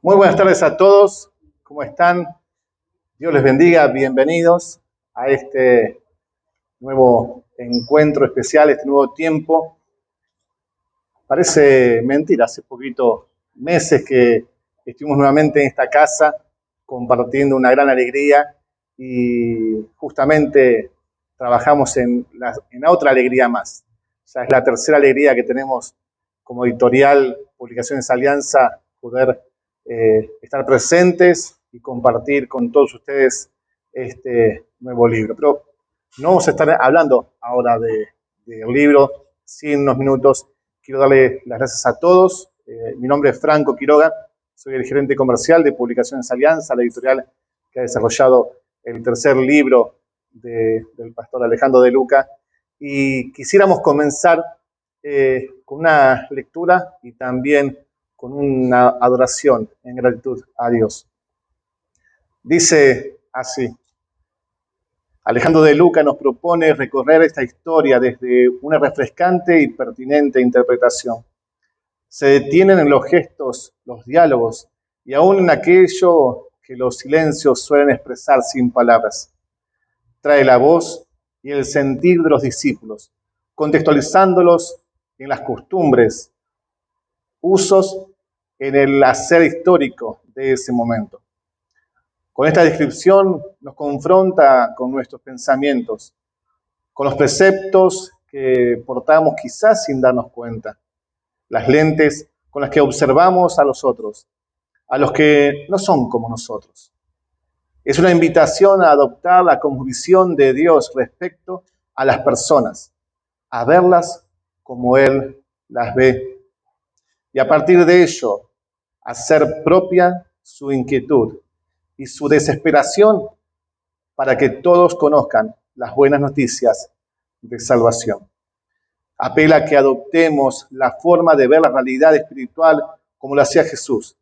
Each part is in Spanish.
Muy buenas tardes a todos. ¿Cómo están? Dios les bendiga. Bienvenidos a este nuevo encuentro especial, este nuevo tiempo. Parece mentira, hace poquito, meses que estuvimos nuevamente en esta casa compartiendo una gran alegría y justamente trabajamos en otra alegría más. Ya es la tercera alegría que tenemos como editorial Publicaciones Alianza, poder estar presentes y compartir con todos ustedes este nuevo libro. Pero no vamos a estar hablando ahora del libro, sí, en unos minutos. Quiero darle las gracias a todos. Mi nombre es Franco Quiroga, soy el gerente comercial de Publicaciones Alianza, la editorial que ha desarrollado el tercer libro del pastor Alejandro de Luca. Y quisiéramos comenzar con una lectura y también con una adoración en gratitud a Dios. Dice así: Alejandro de Luca nos propone recorrer esta historia desde una refrescante y pertinente interpretación. Se detienen en los gestos, los diálogos y aún en aquello que los silencios suelen expresar sin palabras. Trae la voz y el sentir de los discípulos, contextualizándolos en las costumbres, usos, en el hacer histórico de ese momento. Con esta descripción nos confronta con nuestros pensamientos, con los preceptos que portamos quizás sin darnos cuenta, las lentes con las que observamos a los otros, a los que no son como nosotros. Es una invitación a adoptar la cosmovisión de Dios respecto a las personas, a verlas como Él las ve, y a partir de ello, hacer propia su inquietud y su desesperación para que todos conozcan las buenas noticias de salvación. Apela a que adoptemos la forma de ver la realidad espiritual como lo hacía Jesús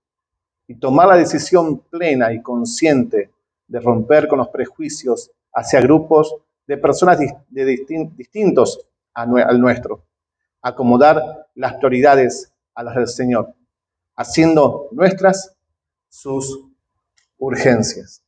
y tomar la decisión plena y consciente de romper con los prejuicios hacia grupos de personas distintos al nuestro. Acomodar las prioridades a las del Señor, haciendo nuestras sus urgencias.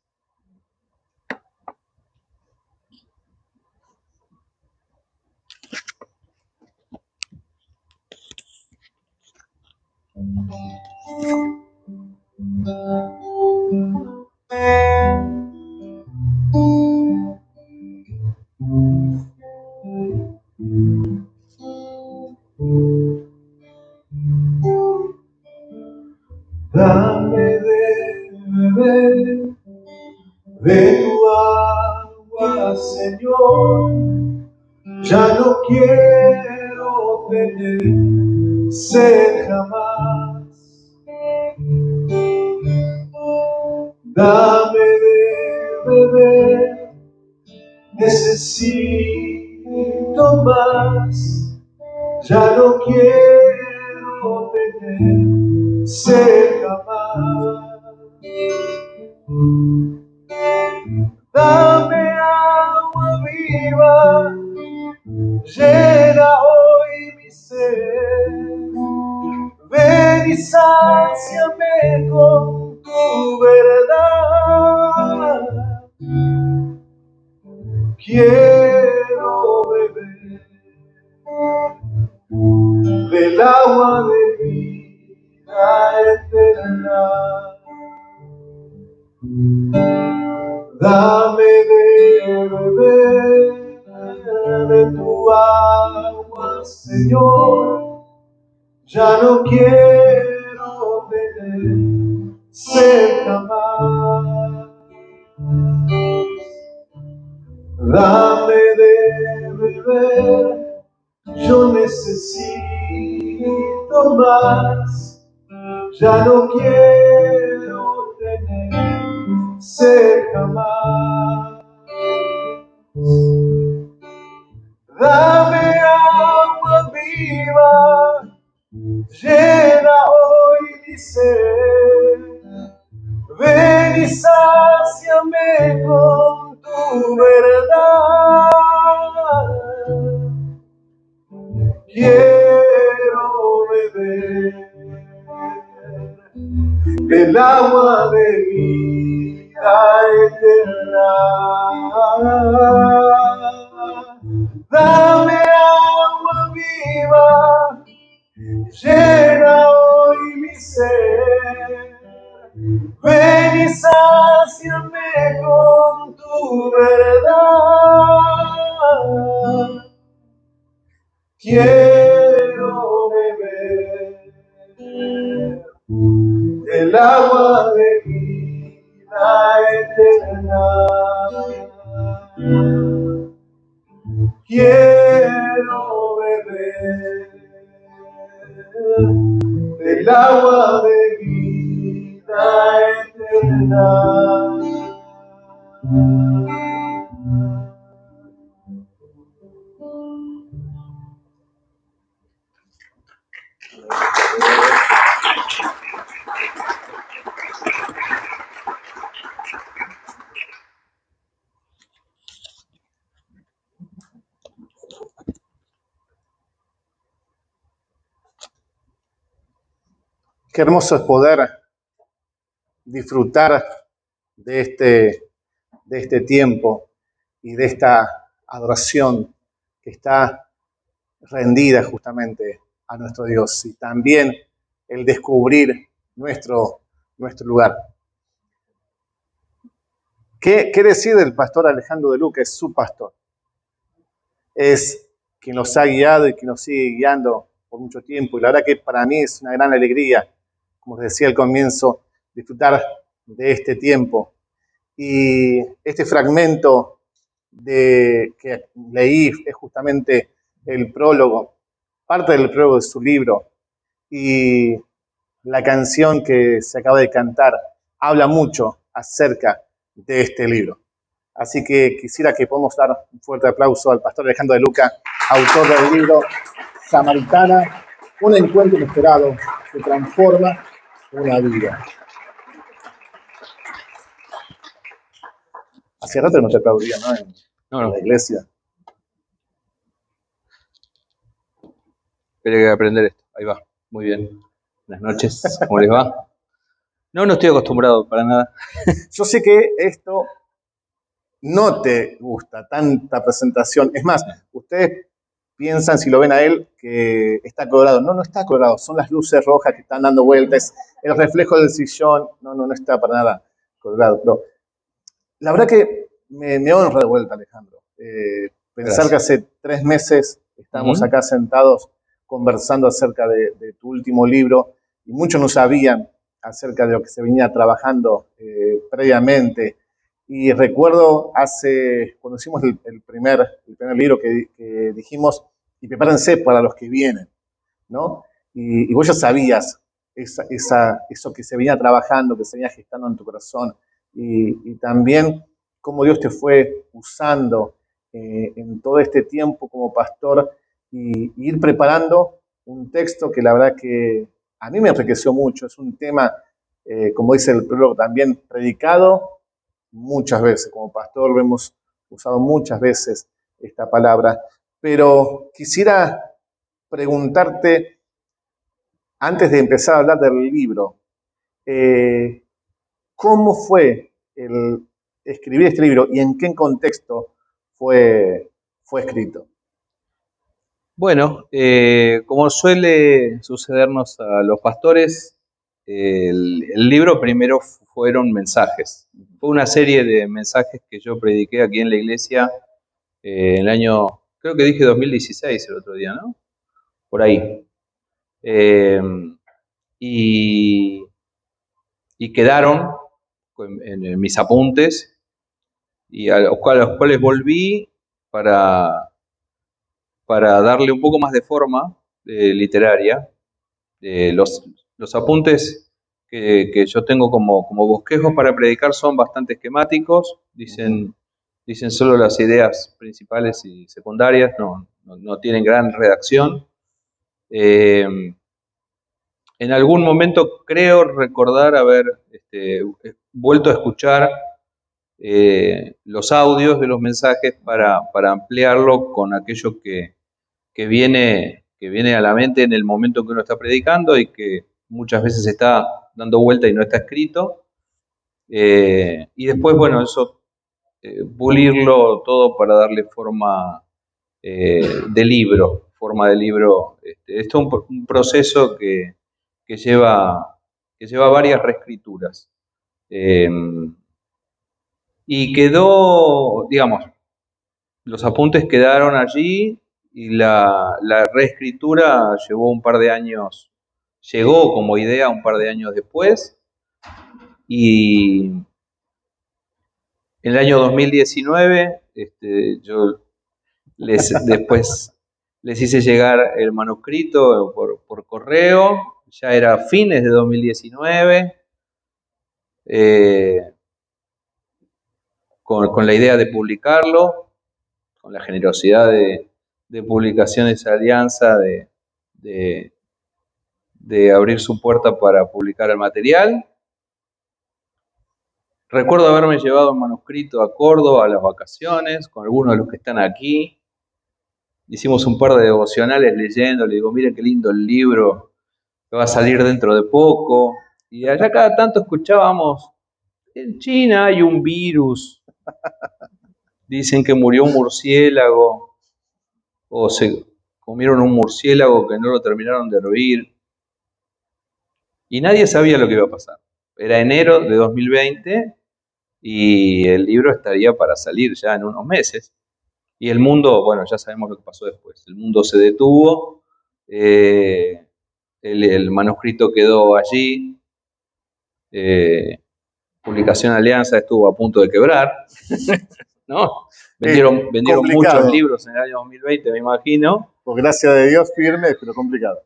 Dame de beber de tu agua, Señor. Ya no quiero tener sed jamás. Dame de beber, necesito más. Ya no quiero tener sed jamás. Dame agua viva, llena hoy mi sed. Ven y sáciame con tu verdad. Quiero beber del agua de vida eterna. Dame de beber de tu agua, Señor. Ya no quiero tener sed jamás. Dame de beber, yo necesito más. Ya no quiero tener sed jamás. Dame agua viva, llena hoy mi sed. Ven y sáciame con tu verdad. Quiero beber del agua de vida eterna. Dame agua viva, llena hoy mi ser. Ven y sáciame con tu verdad. Quiero beber del agua de vida eterna. Quiero beber del agua de vida eterna. Qué hermoso es poder disfrutar de este tiempo y de esta adoración que está rendida justamente a nuestro Dios, y también el descubrir nuestro lugar. ¿Qué decir del pastor Alejandro de Luca? Es su pastor. Es quien nos ha guiado y quien nos sigue guiando por mucho tiempo. Y la verdad que para mí es una gran alegría, como les decía al comienzo, disfrutar de este tiempo. Y este fragmento que leí es justamente el prólogo, parte del prólogo de su libro. Y la canción que se acaba de cantar habla mucho acerca de este libro. Así que quisiera que podamos dar un fuerte aplauso al pastor Alejandro de Luca, autor del libro Samaritana, un encuentro inesperado que transforma una vida. Hace rato que no te aplaudía, ¿no? En la iglesia. Tengo que aprender esto. Ahí va. Muy bien. Buenas noches. ¿Cómo les va? No estoy acostumbrado para nada. Yo sé que esto no te gusta, tanta presentación. Es más, ustedes piensan, si lo ven a él, que está colorado. No está colorado. Son las luces rojas que están dando vueltas. El reflejo del sillón. No está para nada colorado. Pero la verdad que me honra de vuelta, Alejandro. Pensar que hace 3 meses estamos acá sentados conversando acerca de tu último libro, y muchos no sabían acerca de lo que se venía trabajando previamente. Y recuerdo cuando hicimos el primer libro que dijimos, y prepárense para los que vienen, ¿no? Y vos ya sabías eso que se venía trabajando, que se venía gestando en tu corazón, y también cómo Dios te fue usando en todo este tiempo como pastor, y ir preparando un texto que la verdad que a mí me enriqueció mucho. Es un tema, como dice el prólogo, también predicado muchas veces. Como pastor lo hemos usado muchas veces esta palabra. Pero quisiera preguntarte, antes de empezar a hablar del libro, ¿cómo fue el escribir este libro y en qué contexto fue escrito? Bueno, como suele sucedernos a los pastores, el libro primero fueron mensajes. Fue una serie de mensajes que yo prediqué aquí en la iglesia en el año, creo que dije 2016 el otro día, ¿no? Por ahí. Y quedaron en mis apuntes, y a los cuales volví para darle un poco más de forma literaria. Los apuntes que yo tengo como bosquejos para predicar son bastante esquemáticos, dicen solo las ideas principales y secundarias, no tienen gran redacción. En algún momento creo recordar haber vuelto a escuchar los audios de los mensajes para ampliarlo con aquello que viene a la mente en el momento que uno está predicando, y que muchas veces está dando vuelta y no está escrito. Y después, bueno, eso, pulirlo todo para darle forma de libro, Esto es un proceso que lleva varias reescrituras. Y quedó, digamos, los apuntes quedaron allí y la reescritura llegó como idea un par de años después. Y en el año 2019, yo después les hice llegar el manuscrito por correo, ya era fines de 2019, con la idea de publicarlo, con la generosidad de Publicaciones Alianza de abrir su puerta para publicar el material. Recuerdo haberme llevado un manuscrito a Córdoba a las vacaciones, con algunos de los que están aquí. Hicimos un par de devocionales leyendo, le digo, miren qué lindo el libro, que va a salir dentro de poco. Y allá cada tanto escuchábamos, en China hay un virus, dicen que murió un murciélago, o se comieron un murciélago que no lo terminaron de hervir. Y nadie sabía lo que iba a pasar. Era enero de 2020 y el libro estaría para salir ya en unos meses. Y el mundo, bueno, ya sabemos lo que pasó después. El mundo se detuvo, el manuscrito quedó allí, Publicación Alianza estuvo a punto de quebrar, ¿no? Vendieron muchos libros en el año 2020, me imagino. Por gracia de Dios, firme, pero complicado.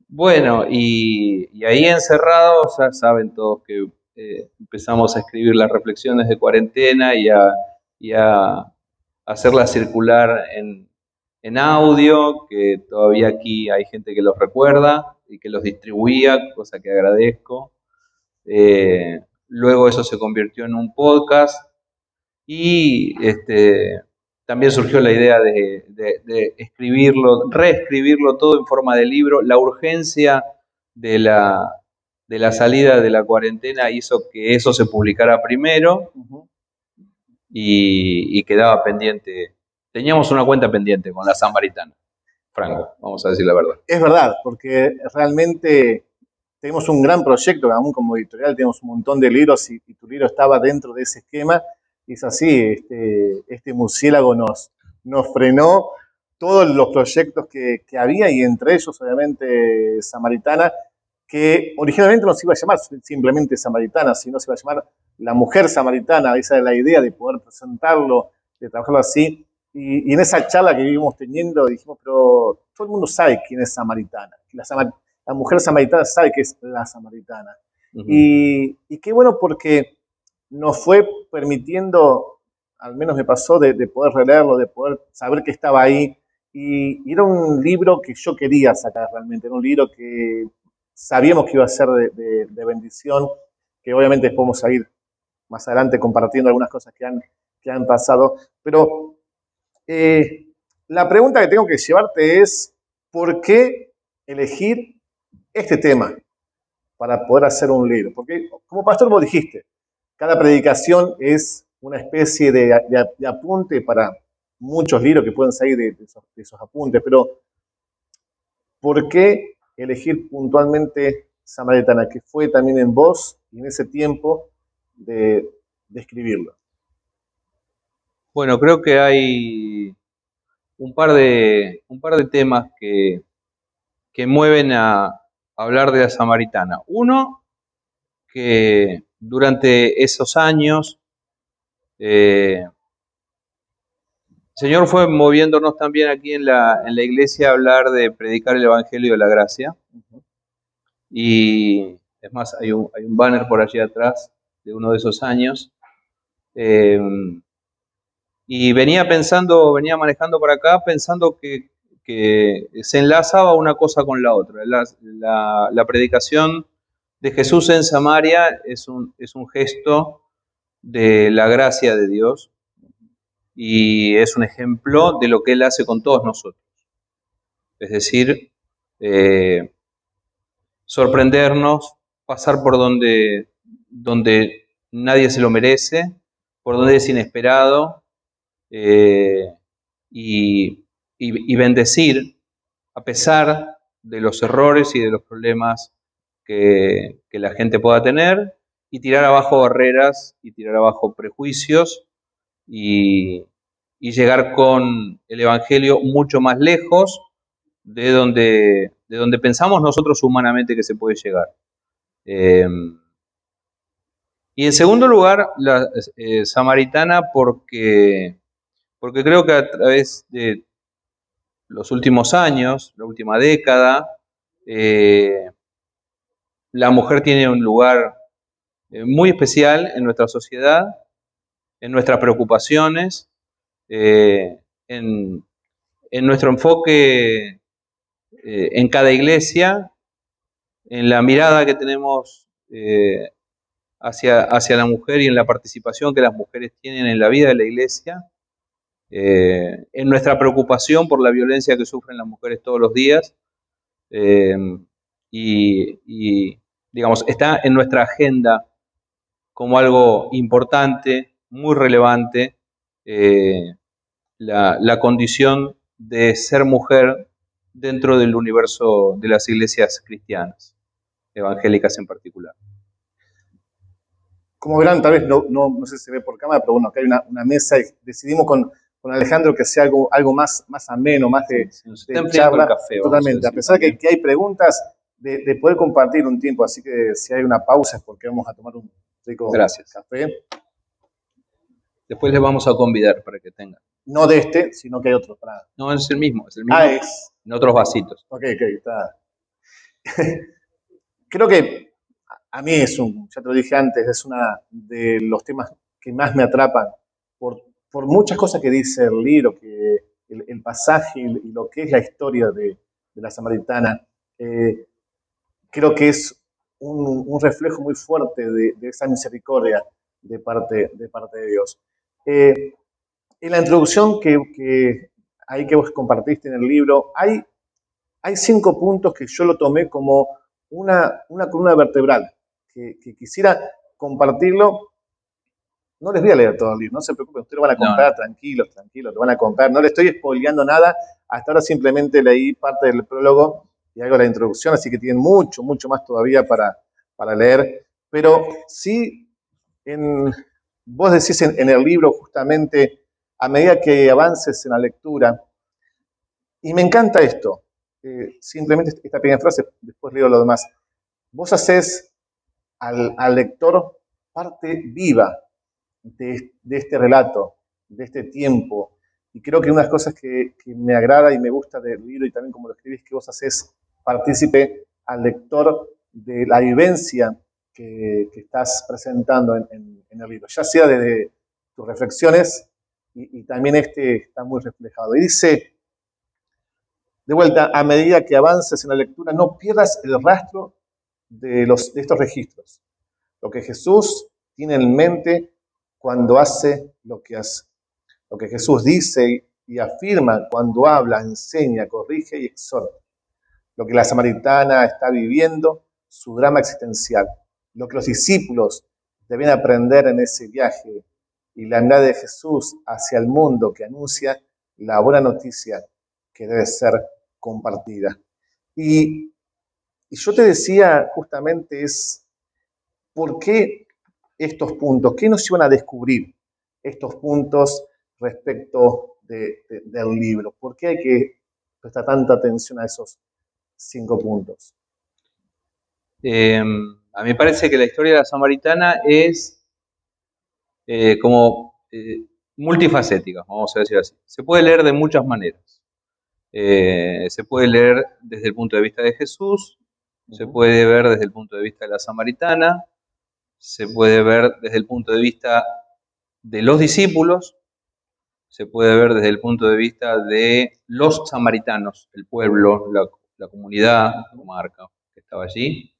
Bueno, y ahí encerrados, ya saben todos que empezamos a escribir las reflexiones de cuarentena y a hacerlas circular en audio, que todavía aquí hay gente que los recuerda y que los distribuía, cosa que agradezco. Luego eso se convirtió en un podcast y también surgió la idea de reescribirlo todo en forma de libro. La urgencia de la salida de la cuarentena hizo que eso se publicara primero. Y quedaba pendiente. Teníamos una cuenta pendiente con la Samaritana, Franco, vamos a decir la verdad. Es verdad, porque realmente tenemos un gran proyecto, aún como editorial tenemos un montón de libros y tu libro estaba dentro de ese esquema. Y es así, este murciélago nos frenó todos los proyectos que había, y entre ellos obviamente Samaritana, que originalmente no se iba a llamar simplemente Samaritana, sino se iba a llamar La Mujer Samaritana. Esa es la idea de poder presentarlo, de trabajarlo así. Y en esa charla que vivimos teniendo dijimos, pero todo el mundo sabe quién es Samaritana. La mujer samaritana sabe que es la samaritana. Y qué bueno, porque nos fue permitiendo, al menos me pasó, de poder releerlo, de poder saber que estaba ahí. Y era un libro que yo quería sacar realmente, era un libro que sabíamos que iba a ser de bendición, que obviamente después vamos a ir más adelante compartiendo algunas cosas que han pasado. Pero la pregunta que tengo que llevarte es, ¿por qué elegir este tema para poder hacer un libro? Porque como pastor vos dijiste, cada predicación es una especie de apunte para muchos libros que pueden salir de esos apuntes, pero ¿por qué elegir puntualmente Samaritana, que fue también en vos y en ese tiempo de escribirlo? Bueno, creo que hay un par de temas que mueven a hablar de la Samaritana. Uno, que durante esos años el Señor fue moviéndonos también aquí en la iglesia a hablar de predicar el Evangelio de la Gracia. Y es más, hay un banner por allí atrás de uno de esos años. Y venía manejando para acá pensando que se enlazaba una cosa con la otra. La predicación de Jesús en Samaria es un gesto de la gracia de Dios y es un ejemplo de lo que Él hace con todos nosotros. Es decir, sorprendernos pasar por donde nadie se lo merece, por donde es inesperado, y bendecir a pesar de los errores y de los problemas que la gente pueda tener, y tirar abajo barreras y tirar abajo prejuicios y llegar con el Evangelio mucho más lejos de donde pensamos nosotros humanamente que se puede llegar. Y en segundo lugar, la samaritana, porque creo que a través de los últimos años, la última década, la mujer tiene un lugar muy especial en nuestra sociedad, en nuestras preocupaciones, en nuestro enfoque en cada iglesia, en la mirada que tenemos hacia la mujer y en la participación que las mujeres tienen en la vida de la iglesia, en nuestra preocupación por la violencia que sufren las mujeres todos los días, y digamos, está en nuestra agenda como algo importante, muy relevante, la condición de ser mujer dentro del universo de las iglesias cristianas, evangélicas en particular. Como verán, tal vez no sé si se ve por cámara, pero bueno, acá hay una mesa y decidimos con Alejandro que sea algo más ameno, más de charla. Café, totalmente, a pesar de que hay preguntas, de poder compartir un tiempo, así que si hay una pausa es porque vamos a tomar un rico café. Después les vamos a convidar para que tengan. No de este, sino que hay otro. No, es el mismo. En otros vasitos. Ok, está. Creo que a mí ya te lo dije antes, es uno de los temas que más me atrapan por muchas cosas que dice el libro, que el pasaje y lo que es la historia de la samaritana. Creo que es un reflejo muy fuerte de esa misericordia de parte de Dios. En la introducción que vos compartiste en el libro, hay 5 puntos que yo lo tomé como una columna vertebral, que quisiera compartirlo. No les voy a leer todo el libro, no se preocupen, ustedes lo van a comprar, tranquilos, lo van a comprar. No les estoy spoileando nada, hasta ahora simplemente leí parte del prólogo y hago la introducción, así que tienen mucho más todavía para leer. Pero sí, vos decís en el libro justamente, a medida que avances en la lectura, y me encanta esto, simplemente esta pequeña frase, después leo lo demás. Vos hacés al lector parte viva de este relato, de este tiempo. Y creo que una de las cosas que me agrada y me gusta del libro, y también como lo escribís, que vos hacés partícipe al lector de la vivencia que estás presentando en el libro, ya sea desde tus reflexiones y también está muy reflejado. Y dice, de vuelta, a medida que avances en la lectura, no pierdas el rastro de estos registros. Lo que Jesús tiene en mente cuando hace lo que hace. Lo que Jesús dice y afirma cuando habla, enseña, corrige y exhorta. Lo que la samaritana está viviendo, su drama existencial. Lo que los discípulos deben aprender en ese viaje y la mirada de Jesús hacia el mundo que anuncia la buena noticia que debe ser compartida. Y yo te decía justamente ¿por qué estos puntos? ¿Qué nos iban a descubrir estos puntos respecto del libro? ¿Por qué hay que prestar tanta atención a esos 5 puntos? A mí me parece que la historia de la samaritana es como multifacética, vamos a decir así. Se puede leer de muchas maneras. Se puede leer desde el punto de vista de Jesús, se puede ver desde el punto de vista de la samaritana, se puede ver desde el punto de vista de los discípulos, se puede ver desde el punto de vista de los samaritanos, el pueblo, la comunidad, la comarca que estaba allí,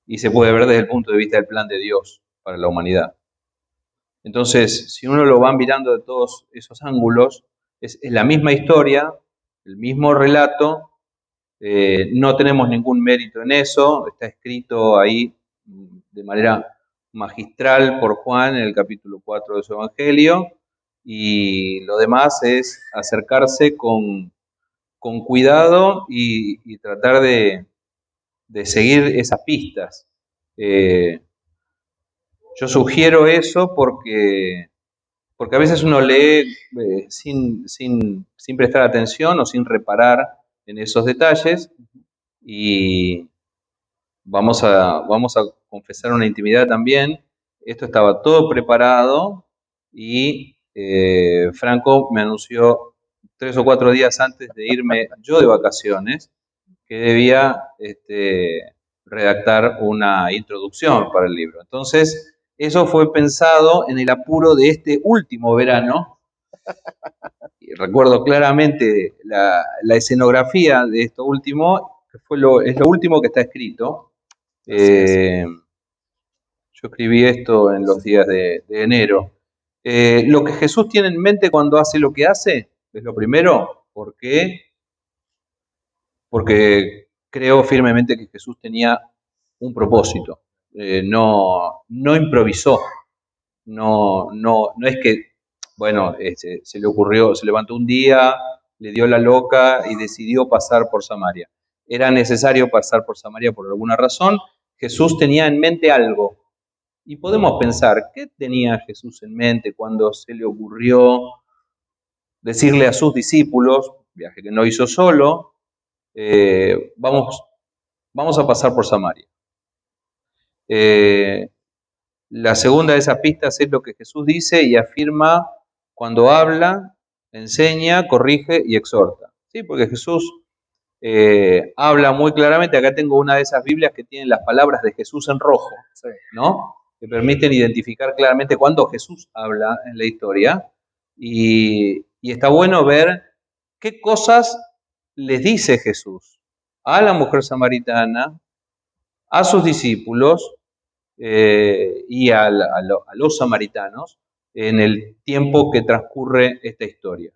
y se puede ver desde el punto de vista del plan de Dios para la humanidad. Entonces, si uno lo va mirando de todos esos ángulos, es la misma historia, el mismo relato, no tenemos ningún mérito en eso, está escrito ahí de manera magistral por Juan en el capítulo 4 de su Evangelio, y lo demás es acercarse con cuidado y tratar de seguir esas pistas. Yo sugiero eso porque a veces uno lee sin prestar atención o sin reparar en esos detalles, y vamos a confesar una intimidad también. Esto estaba todo preparado y Franco me anunció 3 o 4 días antes de irme yo de vacaciones que debía redactar una introducción para el libro. Entonces, eso fue pensado en el apuro de este último verano. Y recuerdo claramente la escenografía de esto último, que es lo último que está escrito. Yo escribí esto en los días de enero. Lo que Jesús tiene en mente cuando hace lo que hace, es lo primero. ¿Por qué? Porque creo firmemente que Jesús tenía un propósito. No improvisó. No es que, bueno, se le ocurrió, se levantó un día, le dio la loca y decidió pasar por Samaria. Era necesario pasar por Samaria por alguna razón. Jesús tenía en mente algo. Y podemos pensar, ¿qué tenía Jesús en mente cuando se le ocurrió decirle a sus discípulos, viaje que no hizo solo, vamos a pasar por Samaria? La segunda de esas pistas es lo que Jesús dice y afirma cuando habla, enseña, corrige y exhorta. ¿Sí? Porque Jesús habla muy claramente. Acá tengo una de esas Biblias que tienen las palabras de Jesús en rojo, ¿no? Que permiten identificar claramente cuándo Jesús habla en la historia. Y está bueno ver qué cosas les dice Jesús a la mujer samaritana, a sus discípulos y a los samaritanos en el tiempo que transcurre esta historia.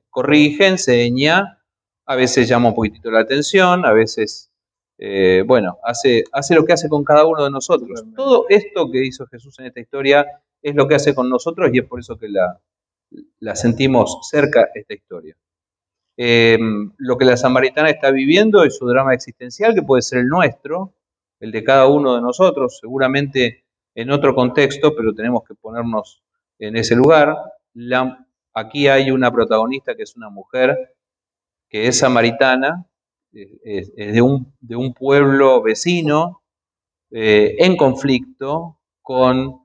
Corrige, enseña, a veces llama un poquitito la atención, a veces, hace lo que hace con cada uno de nosotros. Todo esto que hizo Jesús en esta historia es lo que hace con nosotros, y es por eso que la sentimos cerca, esta historia. Lo que la samaritana está viviendo es su drama existencial, que puede ser el nuestro, el de cada uno de nosotros, seguramente en otro contexto, pero tenemos que ponernos en ese lugar. Aquí hay una protagonista que es una mujer que es samaritana, es de un pueblo vecino, en conflicto con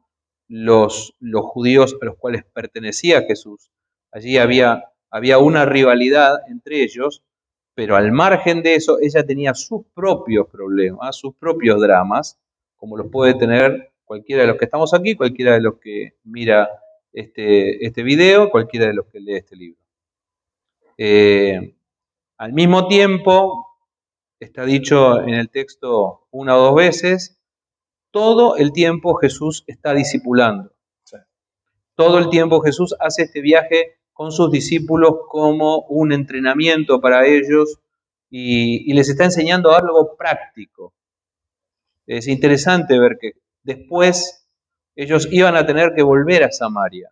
los judíos a los cuales pertenecía Jesús. Allí había una rivalidad entre ellos, pero al margen de eso, ella tenía sus propios problemas, sus propios dramas, como los puede tener cualquiera de los que estamos aquí, cualquiera de los que mira este video, cualquiera de los que lee este libro. Al mismo tiempo, está dicho en el texto 1 o 2 veces, todo el tiempo Jesús está discipulando. Todo el tiempo Jesús hace este viaje con sus discípulos como un entrenamiento para ellos y les está enseñando algo práctico. Es interesante ver que después ellos iban a tener que volver a Samaria,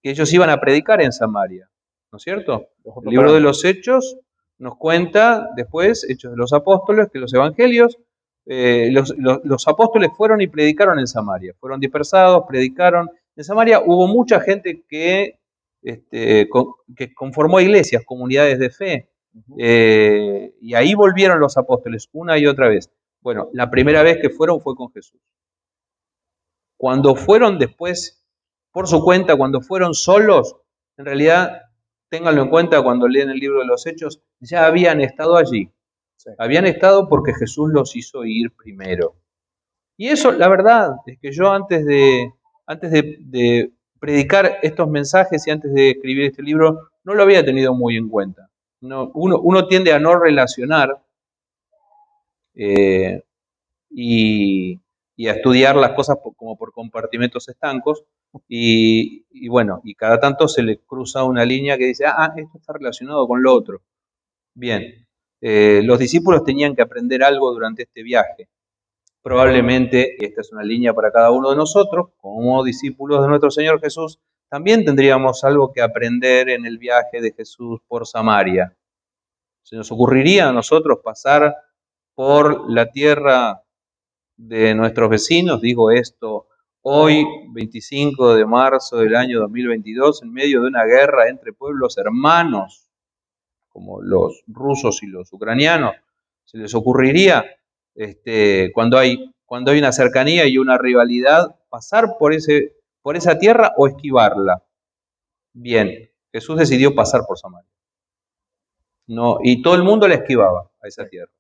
que ellos iban a predicar en Samaria, ¿no es cierto? El libro de los Hechos nos cuenta después, Hechos de los Apóstoles, que los evangelios, los apóstoles fueron y predicaron en Samaria, fueron dispersados, predicaron. En Samaria hubo mucha gente que conformó iglesias, comunidades de fe, y ahí volvieron los apóstoles una y otra vez. Bueno, la primera vez que fueron fue con Jesús. Cuando fueron después, por su cuenta, cuando fueron solos, en realidad, ténganlo en cuenta cuando leen el libro de los Hechos, ya habían estado allí. Sí. Habían estado porque Jesús los hizo ir primero. Y eso, la verdad, es que yo antes de predicar estos mensajes y antes de escribir este libro, no lo había tenido muy en cuenta. Uno tiende a no relacionar y a estudiar las cosas como por compartimentos estancos, y bueno, y cada tanto se le cruza una línea que dice, esto está relacionado con lo otro. Bien, los discípulos tenían que aprender algo durante este viaje. Probablemente esta es una línea para cada uno de nosotros, como discípulos de nuestro Señor Jesús. También tendríamos algo que aprender en el viaje de Jesús por Samaria. ¿Se nos ocurriría a nosotros pasar por la tierra de nuestros vecinos? Digo esto hoy, 25 de marzo del año 2022, en medio de una guerra entre pueblos hermanos, como los rusos y los ucranianos. ¿Se les ocurriría, cuando hay una cercanía y una rivalidad, pasar por esa tierra o esquivarla? Bien, Jesús decidió pasar por Samaria. No, y todo el mundo la esquivaba a esa tierra.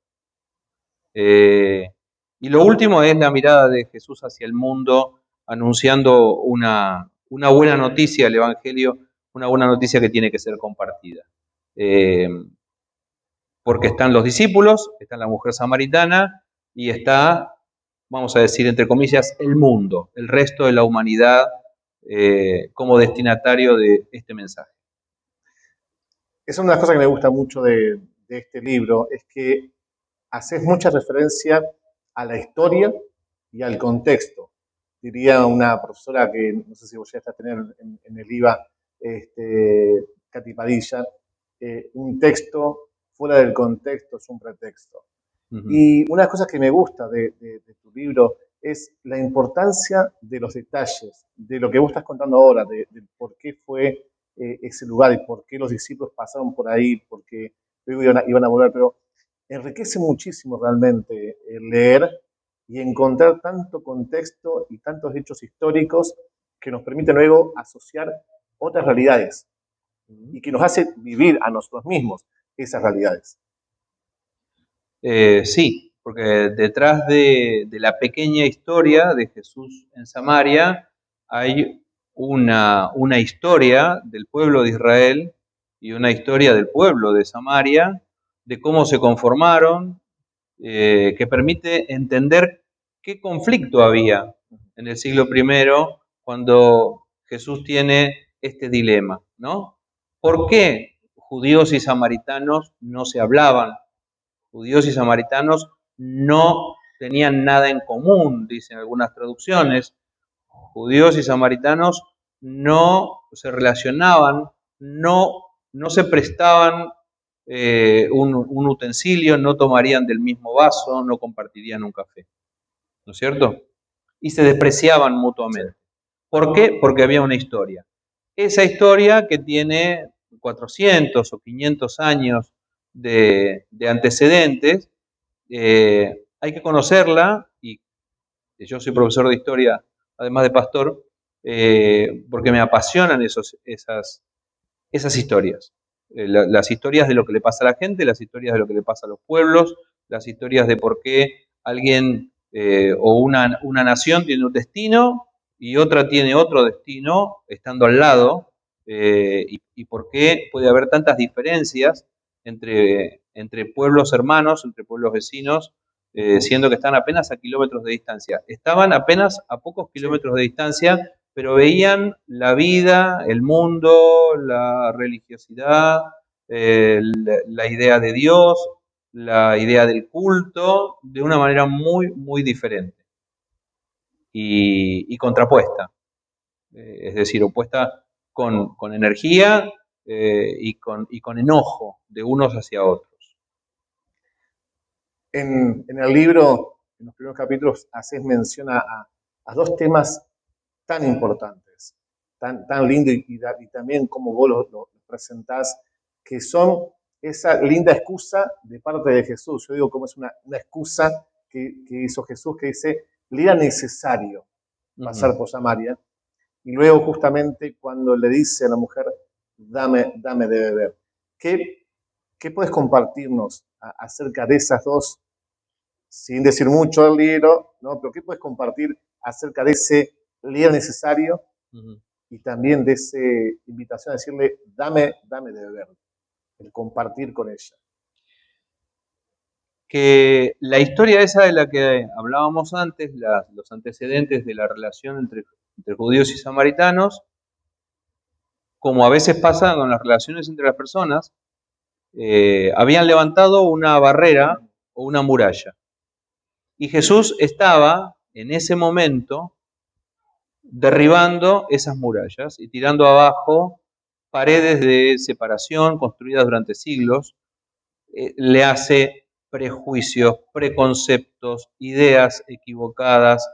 Y lo último es la mirada de Jesús hacia el mundo, anunciando una buena noticia, el Evangelio, una buena noticia que tiene que ser compartida. Porque están los discípulos, está la mujer samaritana y está, vamos a decir entre comillas, el mundo, el resto de la humanidad como destinatario de este mensaje. Es una de las cosas que me gusta mucho de este libro, es que haces mucha referencia a la historia y al contexto. Diría una profesora que no sé si vos llegaste a tener en el IVA, Katy Padilla, un texto fuera del contexto es un pretexto. Y una de las cosas que me gusta de tu libro es la importancia de los detalles, de lo que vos estás contando ahora, de por qué fue ese lugar y por qué los discípulos pasaron por ahí, porque luego iban a volver, pero enriquece muchísimo realmente leer y encontrar tanto contexto y tantos hechos históricos que nos permiten luego asociar otras realidades y que nos hace vivir a nosotros mismos esas realidades. Sí, porque detrás de la pequeña historia de Jesús en Samaria hay una historia del pueblo de Israel y una historia del pueblo de Samaria, de cómo se conformaron, que permite entender qué conflicto había en el siglo I cuando Jesús tiene este dilema, ¿no? ¿Por qué judíos y samaritanos no se hablaban? Judíos y samaritanos no tenían nada en común, dicen algunas traducciones. Judíos y samaritanos no se relacionaban, no se prestaban un utensilio, no tomarían del mismo vaso, no compartirían un café. ¿No es cierto? Y se despreciaban mutuamente. ¿Por qué? Porque había una historia. Esa historia que tiene 400 o 500 años de antecedentes, hay que conocerla, y yo soy profesor de historia, además de pastor, porque me apasionan esas historias. Las historias de lo que le pasa a la gente, las historias de lo que le pasa a los pueblos, las historias de por qué alguien o una nación tiene un destino y otra tiene otro destino estando al lado, y por qué puede haber tantas diferencias entre pueblos hermanos, entre pueblos vecinos, siendo que están apenas a kilómetros de distancia. Estaban apenas a pocos kilómetros de distancia, pero veían la vida, el mundo, la religiosidad, la idea de Dios, la idea del culto, de una manera muy, muy diferente y contrapuesta. Es decir, opuesta con energía y con enojo de unos hacia otros. En el libro, en los primeros capítulos, haces mención a dos temas tan importantes, tan lindos y también como vos lo presentás, que son esa linda excusa de parte de Jesús. Yo digo como es una excusa que hizo Jesús, que dice, le era necesario pasar por Samaria. Y luego justamente cuando le dice a la mujer, dame de beber. ¿Qué puedes compartirnos acerca de esas dos, sin decir mucho del libro, ¿no? Pero qué puedes compartir acerca de ese líder necesario y también de esa invitación a decirle, dame de beber, el compartir con ella? Que la historia esa de la que hablábamos antes, los antecedentes de la relación entre judíos y samaritanos, como a veces pasa con las relaciones entre las personas, habían levantado una barrera o una muralla. Y Jesús estaba en ese momento derribando esas murallas y tirando abajo paredes de separación construidas durante siglos. Le hace prejuicios, preconceptos, ideas equivocadas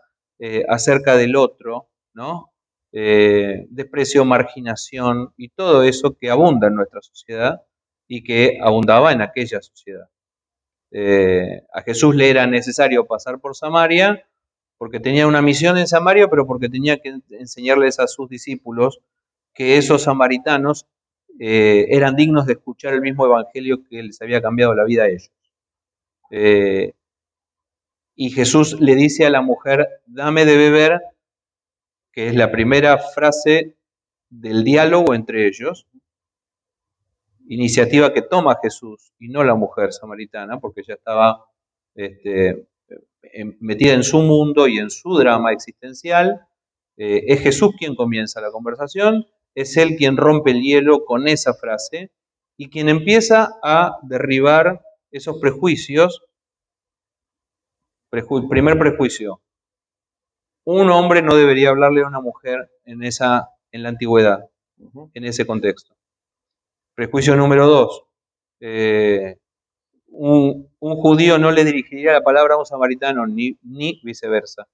acerca del otro, ¿no? Desprecio, marginación y todo eso que abunda en nuestra sociedad y que abundaba en aquella sociedad. A Jesús le era necesario pasar por Samaria porque tenía una misión en Samaria, pero porque tenía que enseñarles a sus discípulos que esos samaritanos eran dignos de escuchar el mismo evangelio que les había cambiado la vida a ellos. Y Jesús le dice a la mujer, dame de beber, que es la primera frase del diálogo entre ellos, iniciativa que toma Jesús y no la mujer samaritana, porque ella estaba metida en su mundo y en su drama existencial. Es Jesús quien comienza la conversación, es Él quien rompe el hielo con esa frase y quien empieza a derribar esos prejuicios. Primer prejuicio, un hombre no debería hablarle a una mujer en la antigüedad, en ese contexto. Prejuicio número 2, un judío no le dirigiría la palabra a un samaritano, ni viceversa,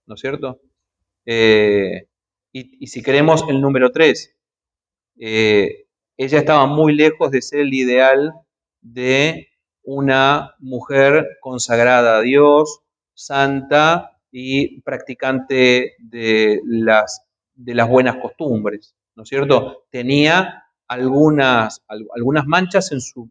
¿no es cierto? Y si queremos el número 3, ella estaba muy lejos de ser el ideal de una mujer consagrada a Dios, santa y practicante de las buenas costumbres, ¿no es cierto? Tenía algunas manchas en su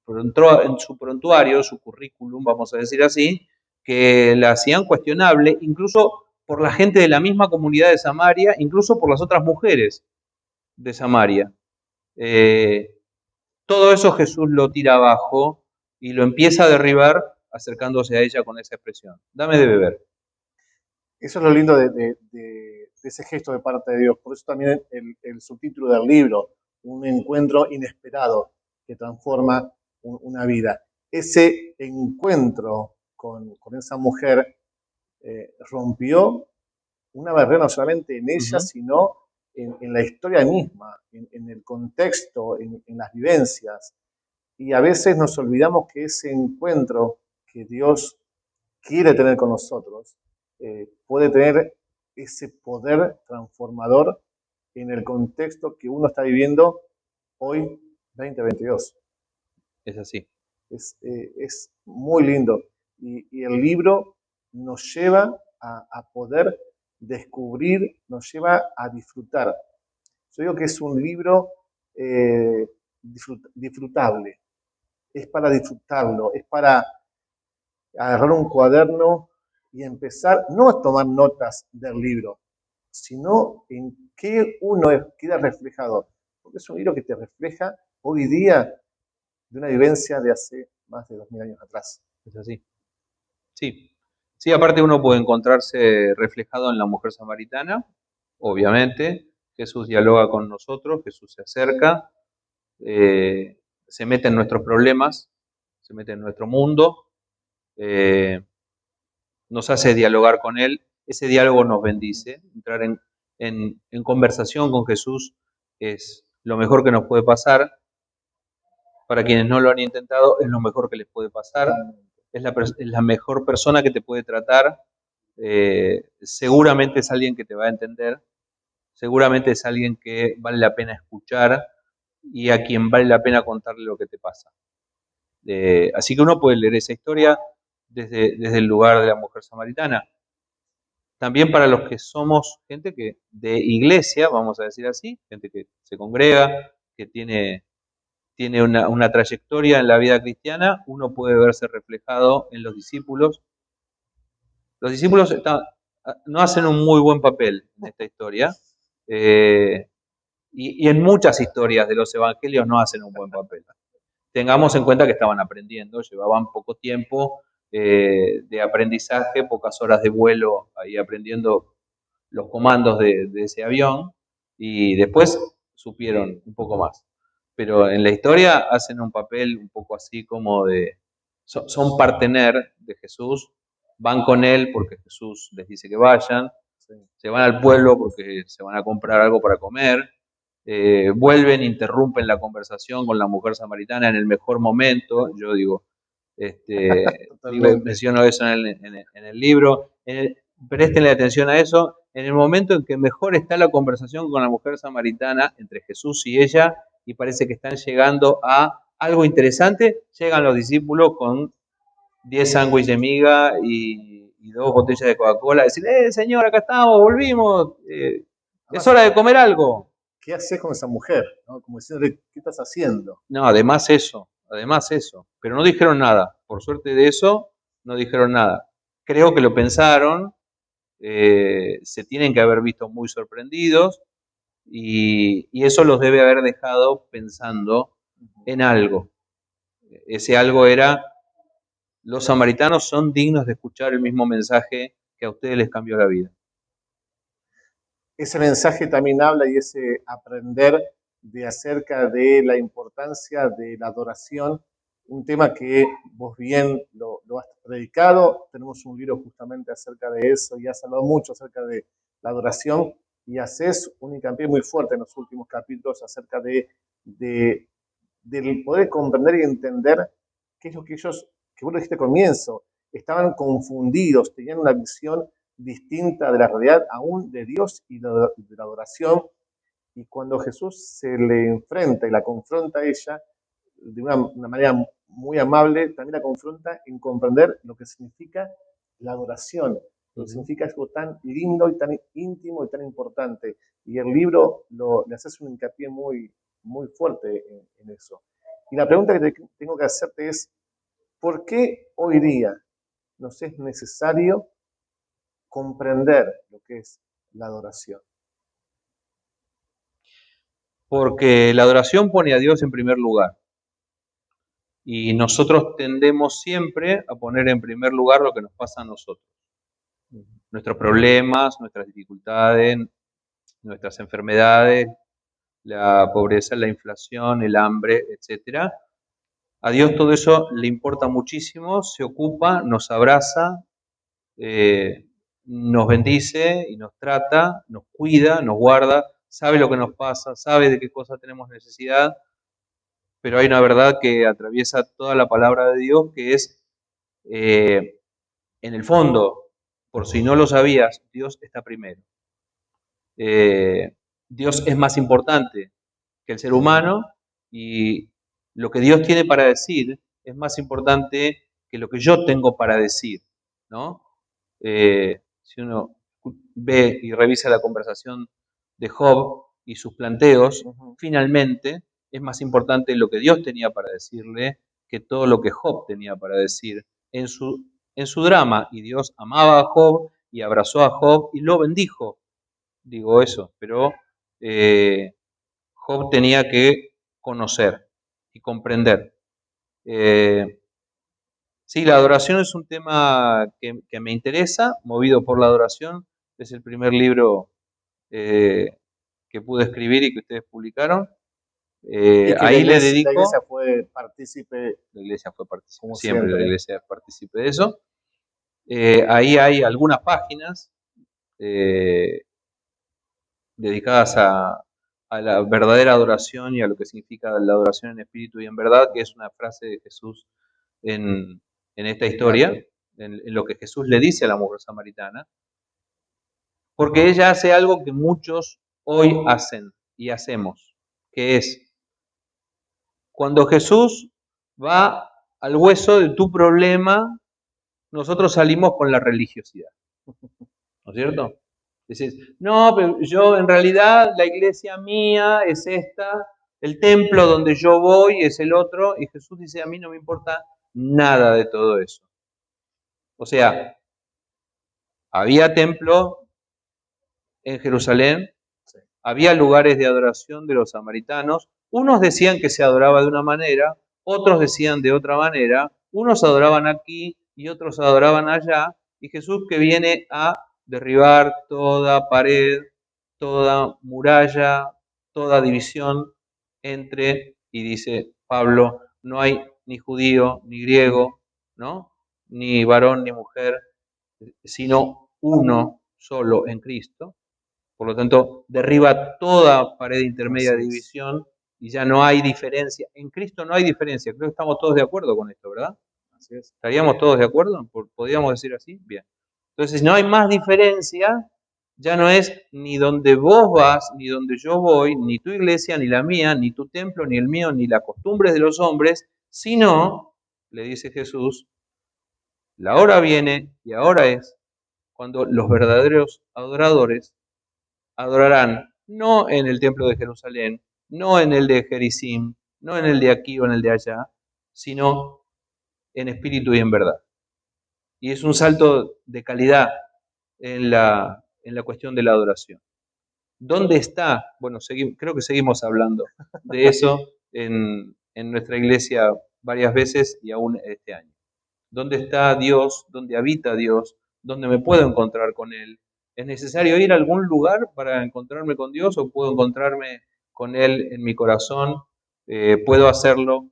prontuario, su currículum, vamos a decir así, que la hacían cuestionable, incluso por la gente de la misma comunidad de Samaria, incluso por las otras mujeres de Samaria. Todo eso Jesús lo tira abajo y lo empieza a derribar acercándose a ella con esa expresión. Dame de beber. Eso es lo lindo de ese gesto de parte de Dios. Por eso también el subtítulo del libro, un encuentro inesperado que transforma una vida. Ese encuentro con esa mujer rompió una barrera no solamente en ella, sino en la historia misma, en el contexto, en las vivencias. Y a veces nos olvidamos que ese encuentro que Dios quiere tener con nosotros puede tener ese poder transformador en el contexto que uno está viviendo hoy, 2022. Es así. Es muy lindo. Y el libro nos lleva a poder descubrir, nos lleva a disfrutar. Yo digo que es un libro disfrutable. Es para disfrutarlo, es para agarrar un cuaderno y empezar, no a tomar notas del libro, sino en qué uno queda reflejado. Porque es un libro que te refleja hoy día de una vivencia de hace más de 2000 años atrás. Es así. Sí. Sí, aparte uno puede encontrarse reflejado en la mujer samaritana, obviamente. Jesús dialoga con nosotros, Jesús se acerca, se mete en nuestros problemas, se mete en nuestro mundo, nos hace dialogar con Él. Ese diálogo nos bendice. Entrar en conversación con Jesús es lo mejor que nos puede pasar. Para quienes no lo han intentado, es lo mejor que les puede pasar. Es la mejor persona que te puede tratar. Seguramente es alguien que te va a entender. Seguramente es alguien que vale la pena escuchar y a quien vale la pena contarle lo que te pasa. Así que uno puede leer esa historia desde el lugar de la mujer samaritana. También para los que somos gente que de iglesia, vamos a decir así, gente que se congrega, que tiene una trayectoria en la vida cristiana, uno puede verse reflejado en los discípulos. Los discípulos no hacen un muy buen papel en esta historia, y en muchas historias de los evangelios no hacen un buen papel. Tengamos en cuenta que estaban aprendiendo, llevaban poco tiempo de aprendizaje, pocas horas de vuelo ahí aprendiendo los comandos de ese avión, y después supieron un poco más. Pero en la historia hacen un papel un poco así como son partener de Jesús van con él porque Jesús les dice que vayan, Sí. se van al pueblo porque se van a comprar algo para comer, vuelven, interrumpen la conversación con la mujer samaritana en el mejor momento. Yo digo, Totalmente. menciono eso en el libro. Préstenle atención a eso. En el momento en que mejor está la conversación con la mujer samaritana entre Jesús y ella, y parece que están llegando a algo interesante, llegan los discípulos con 10 sándwiches de miga y 2 botellas de Coca-Cola, decir, señor, acá estamos, volvimos, es Además, hora de comer algo. ¿qué haces con esa mujer? ¿No? Como diciéndole, ¿qué estás haciendo? No, además eso, pero no dijeron nada, por suerte de eso, no dijeron nada. Creo que lo pensaron, se tienen que haber visto muy sorprendidos y eso los debe haber dejado pensando en algo. Ese algo era, los samaritanos son dignos de escuchar el mismo mensaje que a ustedes les cambió la vida. Ese mensaje también habla y ese aprender de acerca de la importancia de la adoración, un tema que vos bien lo has predicado, tenemos un libro justamente acerca de eso y has hablado mucho acerca de la adoración y haces un hincapié muy fuerte en los últimos capítulos acerca del poder comprender y entender qué es lo que ellos, que vos lo dijiste al comienzo, estaban confundidos, tenían una visión distinta de la realidad, aún de Dios y de la adoración. Y cuando Jesús se le enfrenta y la confronta a ella, de una manera muy amable, también la confronta en comprender lo que significa la adoración, lo que significa algo tan lindo y tan íntimo y tan importante. Y el libro le haces un hincapié muy, muy fuerte en eso. Y la pregunta que tengo que hacerte es, ¿por qué hoy día nos es necesario comprender lo que es la adoración? Porque la adoración pone a Dios en primer lugar. Y nosotros tendemos siempre a poner en primer lugar lo que nos pasa a nosotros. Nuestros problemas, nuestras dificultades, nuestras enfermedades, la pobreza, la inflación, el hambre, etc. A Dios todo eso le importa muchísimo, se ocupa, nos abraza, nos bendice y nos trata, nos cuida, nos guarda, sabe lo que nos pasa, sabe de qué cosa tenemos necesidad, pero hay una verdad que atraviesa toda la palabra de Dios, que es, en el fondo, por si no lo sabías, Dios está primero. Dios es más importante que el ser humano y lo que Dios tiene para decir es más importante que lo que yo tengo para decir, ¿no? Si uno ve y revisa la conversación de Job y sus planteos, finalmente es más importante lo que Dios tenía para decirle que todo lo que Job tenía para decir en su drama. Y Dios amaba a Job y abrazó a Job y lo bendijo. Digo eso, pero Job tenía que conocer y comprender. Sí, la adoración es un tema que me interesa, Movido por la Adoración. Es el primer libro que pude escribir y que ustedes publicaron. Y que Ahí le la dedico, iglesia fue partícipe, la iglesia fue partícipe, como siempre la siempre. iglesia es partícipe de eso. Ahí hay algunas páginas dedicadas a la verdadera adoración y a lo que significa la adoración en espíritu y en verdad, que es una frase de Jesús en esta historia, en lo que Jesús le dice a la mujer samaritana, porque ella hace algo que muchos hoy hacen y hacemos, que es, cuando Jesús va al hueso de tu problema, nosotros salimos con la religiosidad, ¿no es cierto? Decís, no, pero yo en realidad la iglesia mía es esta, el templo donde yo voy es el otro, y Jesús dice, a mí no me importa nada de todo eso. O sea, había templo en Jerusalén, había lugares de adoración de los samaritanos, unos decían que se adoraba de una manera, otros decían de otra manera, unos adoraban aquí y otros adoraban allá, y Jesús que viene a derribar toda pared, toda muralla, toda división entre, y dice Pablo, no hay ni judío ni griego, ¿no? Ni varón ni mujer, sino uno solo en Cristo. Por lo tanto, derriba toda pared intermedia de Así es. división y ya no hay diferencia. En Cristo no hay diferencia. Creo que estamos todos de acuerdo con esto, ¿verdad? Así es. ¿Estaríamos todos de acuerdo? ¿Podríamos decir así? Bien. Entonces, no hay más diferencia. Ya no es ni donde vos vas, ni donde yo voy, ni tu iglesia, ni la mía, ni tu templo, ni el mío, ni las costumbres de los hombres, sino, le dice Jesús, la hora viene y ahora es cuando los verdaderos adoradores adorarán no en el templo de Jerusalén, no en el de Gerizim, no en el de aquí o en el de allá, sino en espíritu y en verdad. Y es un salto de calidad en la cuestión de la adoración. ¿Dónde está? Bueno, creo que seguimos hablando de eso en nuestra iglesia varias veces y aún este año. ¿Dónde está Dios? ¿Dónde habita Dios? ¿Dónde me puedo encontrar con Él? ¿Es necesario ir a algún lugar para encontrarme con Dios o puedo encontrarme con Él en mi corazón? Puedo hacerlo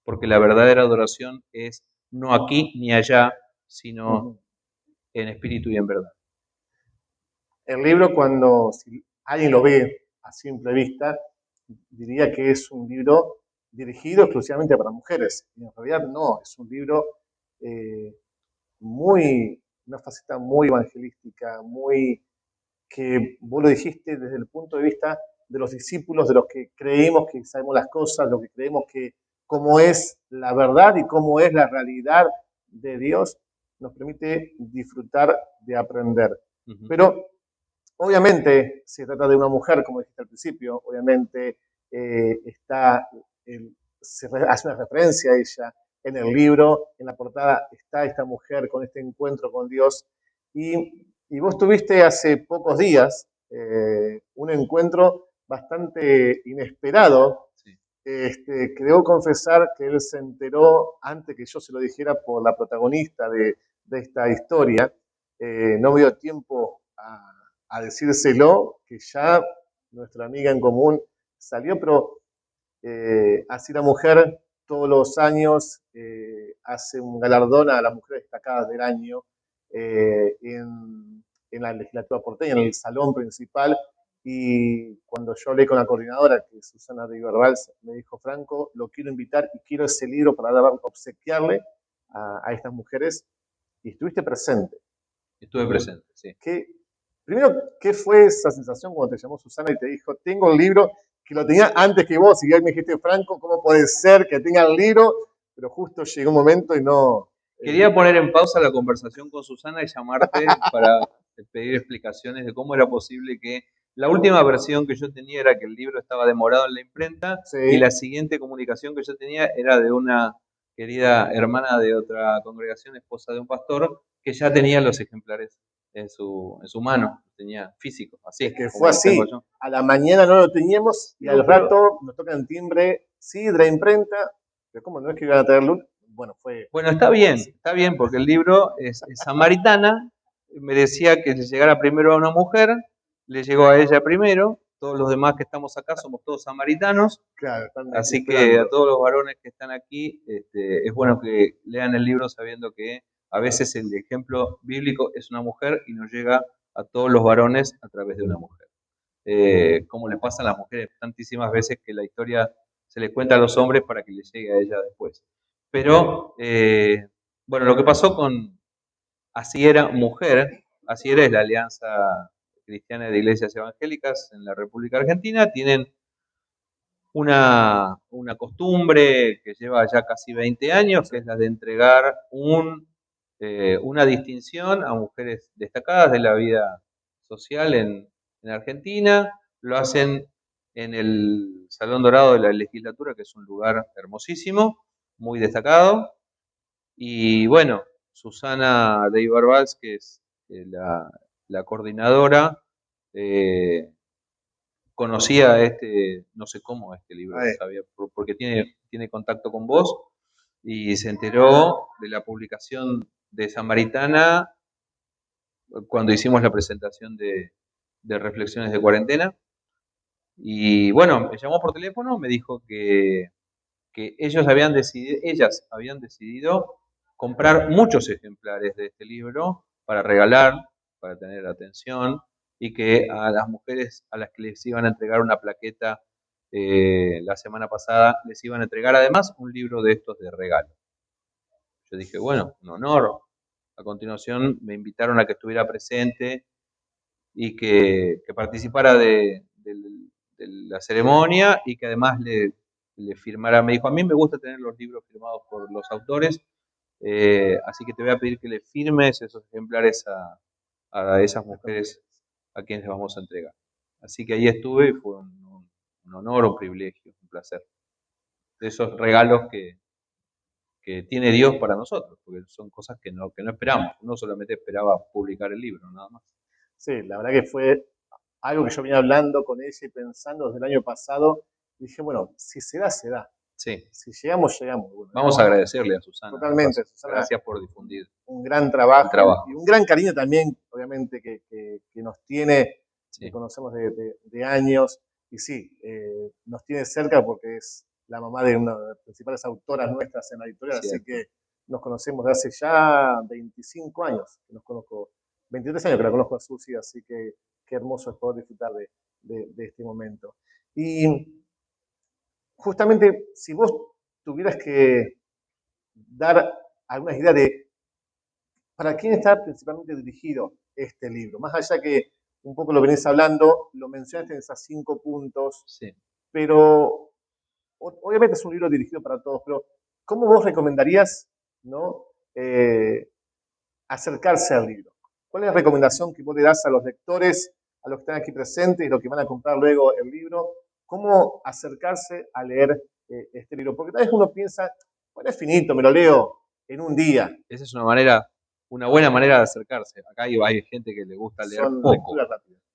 porque la verdadera adoración es no aquí ni allá, sino en espíritu y en verdad. El libro, cuando si alguien lo ve a simple vista, diría que es un libro dirigido exclusivamente para mujeres. Y en realidad no, es un libro eh, una faceta muy evangelística, muy que vos lo dijiste desde el punto de vista de los discípulos, de los que creemos que sabemos las cosas, los que creemos que cómo es la verdad y cómo es la realidad de Dios, nos permite disfrutar de aprender. Uh-huh. Pero obviamente se trata de una mujer, como dijiste al principio, obviamente se hace una referencia a ella en el libro, en la portada está esta mujer con este encuentro con Dios. Y vos tuviste hace pocos días un encuentro bastante inesperado, Sí. que debo confesar que él se enteró antes que yo se lo dijera por la protagonista de esta historia. No me dio tiempo a decírselo, que ya nuestra amiga en común salió, pero así la mujer todos los años hace un galardón a las mujeres destacadas del año en la legislatura porteña, en el salón principal. Y cuando yo hablé con la coordinadora, que es Susana de Iberbal, me dijo: Franco, lo quiero invitar y quiero ese libro para obsequiarle a estas mujeres. Y estuviste presente. Estuve presente, sí. Primero, ¿qué fue esa sensación cuando te llamó Susana y te dijo: tengo el libro, que lo tenía antes que vos? Y ahí me dijiste: Franco, ¿cómo puede ser que tenga el libro? Pero justo llegó un momento y no... Quería poner en pausa la conversación con Susana y llamarte para pedir explicaciones de cómo era posible que la última versión que yo tenía era que el libro estaba demorado en la imprenta Sí. y la siguiente comunicación que yo tenía era de una querida hermana de otra congregación, esposa de un pastor, que ya tenía los ejemplares en su mano, tenía físico, así Es que como fue los tengo así. yo. A la mañana no lo teníamos y Digo, al rato nos tocan timbre, sí, de la imprenta. Pero ¿cómo no es que iban a traer luz? Bueno, Bueno, está bien, porque el libro es samaritana. Me decía que le llegara primero a una mujer, le llegó a ella primero. Todos los demás que estamos acá somos todos samaritanos. claro, están Así que esperando. a todos los varones que están aquí, es bueno que lean el libro sabiendo que a veces el ejemplo bíblico es una mujer y nos llega a todos los varones a través de una mujer. Como le pasa a las mujeres tantísimas veces que la historia se les cuenta a los hombres para que les llegue a ella después. Pero, bueno, lo que pasó con Así era mujer, Así era es la Alianza Cristiana de Iglesias Evangélicas en la República Argentina, tienen una costumbre que lleva ya casi 20 años, que es la de entregar una distinción a mujeres destacadas de la vida social en Argentina. Lo hacen en el Salón Dorado de la Legislatura, que es un lugar hermosísimo, muy destacado. Y bueno, Susana de Ibarbals, que es la coordinadora, conocía no sé cómo este libro, sabía, porque tiene contacto con vos y se enteró de la publicación de Samaritana cuando hicimos la presentación de Reflexiones de Cuarentena. Y bueno, me llamó por teléfono, me dijo que ellas habían decidido comprar muchos ejemplares de este libro para regalar, para tener atención, y que a las mujeres a las que les iban a entregar una plaqueta la semana pasada, les iban a entregar además un libro de estos de regalo. Yo dije, bueno, un honor. A continuación me invitaron a que estuviera presente y que participara de la ceremonia y que además le firmara. Me dijo, a mí me gusta tener los libros firmados por los autores, así que te voy a pedir que le firmes esos ejemplares a esas mujeres a quienes les vamos a entregar. Así que ahí estuve y fue un honor, un privilegio, un placer. De esos regalos que tiene Dios para nosotros, porque son cosas que no esperamos. Uno solamente esperaba publicar el libro, nada más. Sí, la verdad que fue algo que yo venía hablando con ella y pensando desde el año pasado. Dije, bueno, si se da, se da. Sí. Si llegamos, llegamos. Bueno, vamos a agradecerle a Susana. Totalmente, Susana. Gracias por difundir. Un gran trabajo. Y un gran cariño también, obviamente, que nos tiene, sí. que conocemos de años. Y sí, nos tiene cerca porque es la mamá de una de las principales autoras nuestras en la editorial, Cierto. así que nos conocemos de hace ya 25 años, que nos conozco, 23 años que la conozco a Susi, así que qué hermoso es poder disfrutar de este momento. Y justamente, si vos tuvieras que dar algunas ideas de para quién está principalmente dirigido este libro, más allá que un poco lo venís hablando, lo mencionaste en esos 5 puntos, sí. Pero obviamente es un libro dirigido para todos, pero ¿cómo vos recomendarías, ¿no? Acercarse al libro? ¿Cuál es la recomendación que vos le das a los lectores, a los que están aquí presentes y los que van a comprar luego el libro? ¿Cómo acercarse a leer este libro? Porque tal vez uno piensa, bueno, es finito, me lo leo en un día. Esa es una buena manera de acercarse. Acá hay gente que le gusta leer poco.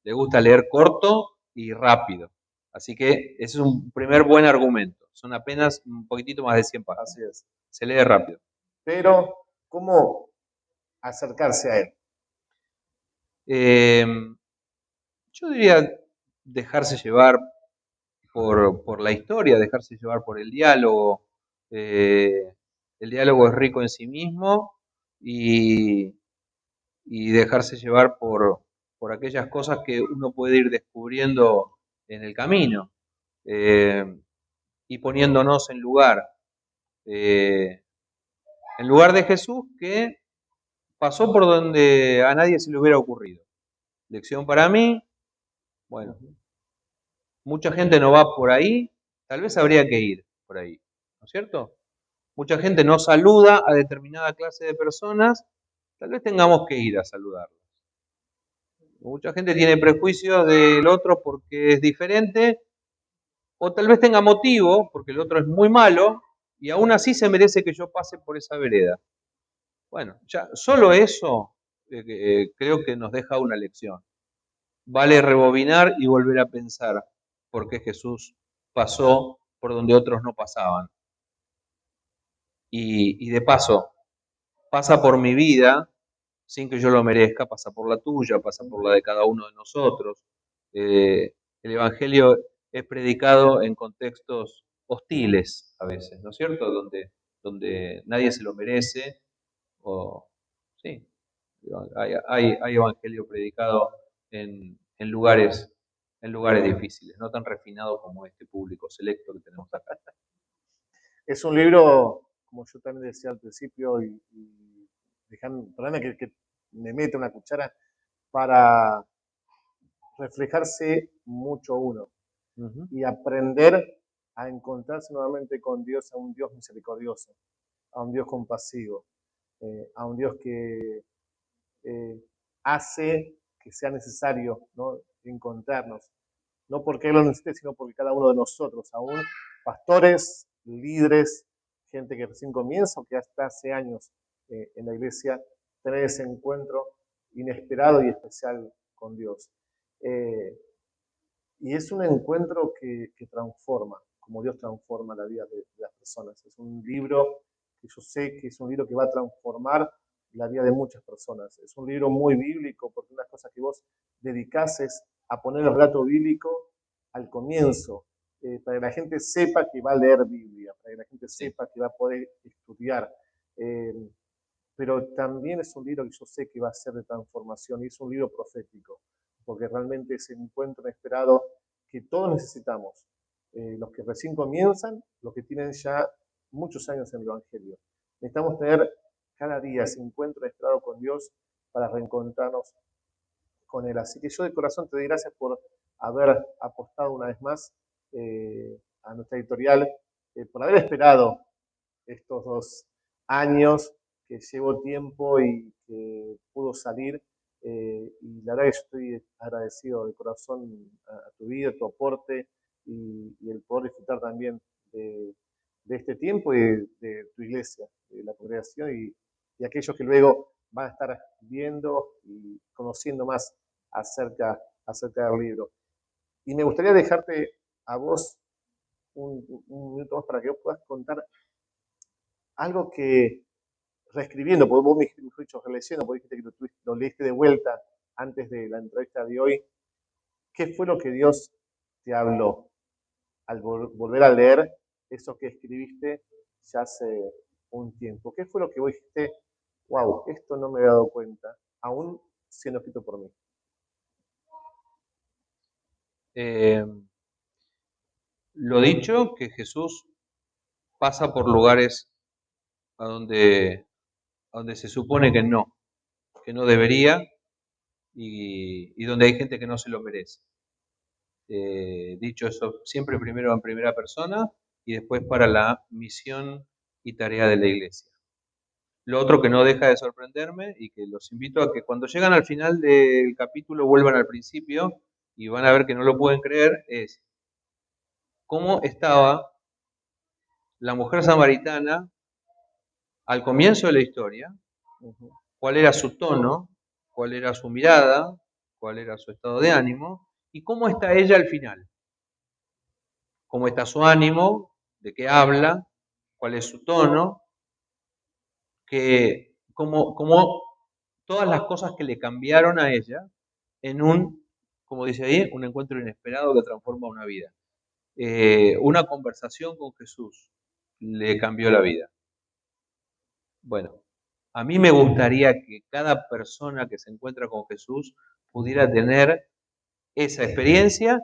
Le gusta leer corto y rápido. Así que ese es un primer buen argumento. Son apenas un poquitito más de 100 páginas. Así es. Se lee rápido. Pero, ¿cómo acercarse a él? Yo diría dejarse llevar por la historia, dejarse llevar por el diálogo. El diálogo es rico en sí mismo y dejarse llevar por aquellas cosas que uno puede ir descubriendo en el camino y poniéndonos en lugar de Jesús, que pasó por donde a nadie se le hubiera ocurrido. Lección para mí, bueno, mucha gente no va por ahí, tal vez habría que ir por ahí, ¿no es cierto? Mucha gente no saluda a determinada clase de personas, tal vez tengamos que ir a saludarlos. Mucha gente tiene prejuicios del otro porque es diferente, o tal vez tenga motivo porque el otro es muy malo y aún así se merece que yo pase por esa vereda. Bueno, ya solo eso creo que nos deja una lección. Vale rebobinar y volver a pensar por qué Jesús pasó por donde otros no pasaban. Y de paso, pasa por mi vida sin que yo lo merezca, pasa por la tuya, pasa por la de cada uno de nosotros. El Evangelio es predicado en contextos hostiles a veces, ¿no es cierto? Donde nadie se lo merece. Sí, hay Evangelio predicado en lugares difíciles, no tan refinado como este público selecto que tenemos acá. Es un libro, como yo también decía al principio, y perdóname que me mete una cuchara, para reflejarse mucho uno y aprender a encontrarse nuevamente con Dios, a un Dios misericordioso, a un Dios compasivo, a un Dios que hace que sea necesario, ¿no?, encontrarnos. No porque Él lo necesite, sino porque cada uno de nosotros, aún pastores, líderes, gente que recién comienza o que hasta hace años en la iglesia, tener ese encuentro inesperado y especial con Dios. Y es un encuentro que transforma, como Dios transforma la vida de las personas. Es un libro que yo sé que es un libro que va a transformar la vida de muchas personas. Es un libro muy bíblico, porque una cosa que vos dedicases a poner el relato bíblico al comienzo, para que la gente sepa que va a leer Biblia, para que la gente sepa que va a poder estudiar. pero también es un libro que yo sé que va a ser de transformación y es un libro profético, porque realmente es el encuentro inesperado que todos necesitamos, los que recién comienzan, los que tienen ya muchos años en el Evangelio. Necesitamos tener cada día ese encuentro inesperado con Dios para reencontrarnos con Él. Así que yo de corazón te doy gracias por haber apostado una vez más a nuestra editorial, por haber esperado estos 2 años que llevó tiempo y que pudo salir. Y la verdad que yo estoy agradecido de corazón a tu vida, a tu aporte y el poder disfrutar también de este tiempo y de tu iglesia, de la congregación y aquellos que luego van a estar viendo y conociendo más acerca del libro. Y me gustaría dejarte a vos un minuto más para que vos puedas contar algo que reescribiendo, porque vos mejor dicho, releyendo, porque dijiste que lo leíste de vuelta antes de la entrevista de hoy, ¿qué fue lo que Dios te habló al volver a leer eso que escribiste ya hace un tiempo? ¿Qué fue lo que vos dijiste, wow, esto no me había dado cuenta, aún siendo escrito por mí? Eh, lo dicho, que Jesús pasa por lugares a donde se supone que no debería y donde hay gente que no se lo merece. Dicho eso, siempre primero en primera persona y después para la misión y tarea de la iglesia. Lo otro que no deja de sorprenderme y que los invito a que cuando llegan al final del capítulo vuelvan al principio y van a ver que no lo pueden creer, es cómo estaba la mujer samaritana al comienzo de la historia, cuál era su tono, cuál era su mirada, cuál era su estado de ánimo y cómo está ella al final. Cómo está su ánimo, de qué habla, cuál es su tono, como todas las cosas que le cambiaron a ella en como dice ahí, un encuentro inesperado que transforma una vida. Una conversación con Jesús le cambió la vida. Bueno, a mí me gustaría que cada persona que se encuentra con Jesús pudiera tener esa experiencia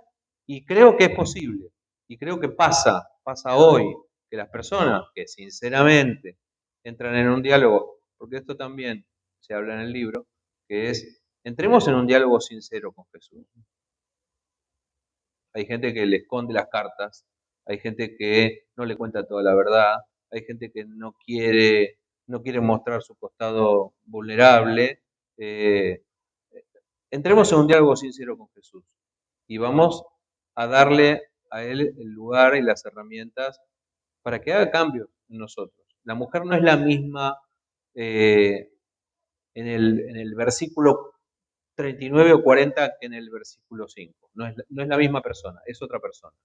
y creo que es posible. Y creo que pasa hoy, que las personas que sinceramente entran en un diálogo, porque esto también se habla en el libro, que es, entremos en un diálogo sincero con Jesús. Hay gente que le esconde las cartas, hay gente que no le cuenta toda la verdad, hay gente que no quiere mostrar su costado vulnerable. Entremos en un diálogo sincero con Jesús y vamos a darle a Él el lugar y las herramientas para que haga cambios en nosotros. La mujer no es la misma eh, en el versículo 39 o 40 que en el versículo 5. No es la misma persona, es otra persona.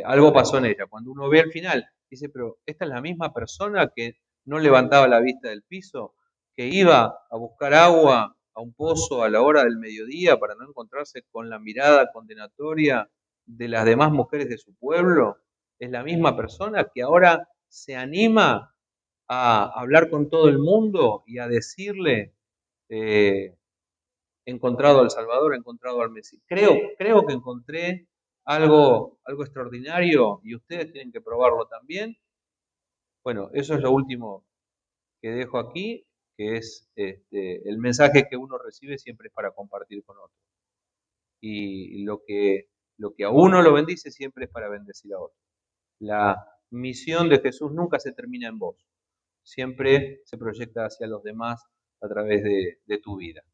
Algo pasó en ella. Cuando uno ve al final, dice, pero esta es la misma persona que no levantaba la vista del piso, que iba a buscar agua a un pozo a la hora del mediodía para no encontrarse con la mirada condenatoria de las demás mujeres de su pueblo. Es la misma persona que ahora se anima a hablar con todo el mundo y a decirle, he encontrado al Salvador, he encontrado al Mesías. Creo que encontré algo extraordinario y ustedes tienen que probarlo también. Bueno, eso es lo último que dejo aquí, que es el mensaje que uno recibe siempre es para compartir con otros. Y lo que a uno lo bendice siempre es para bendecir a otros. La misión de Jesús nunca se termina en vos, siempre se proyecta hacia los demás a través de tu vida.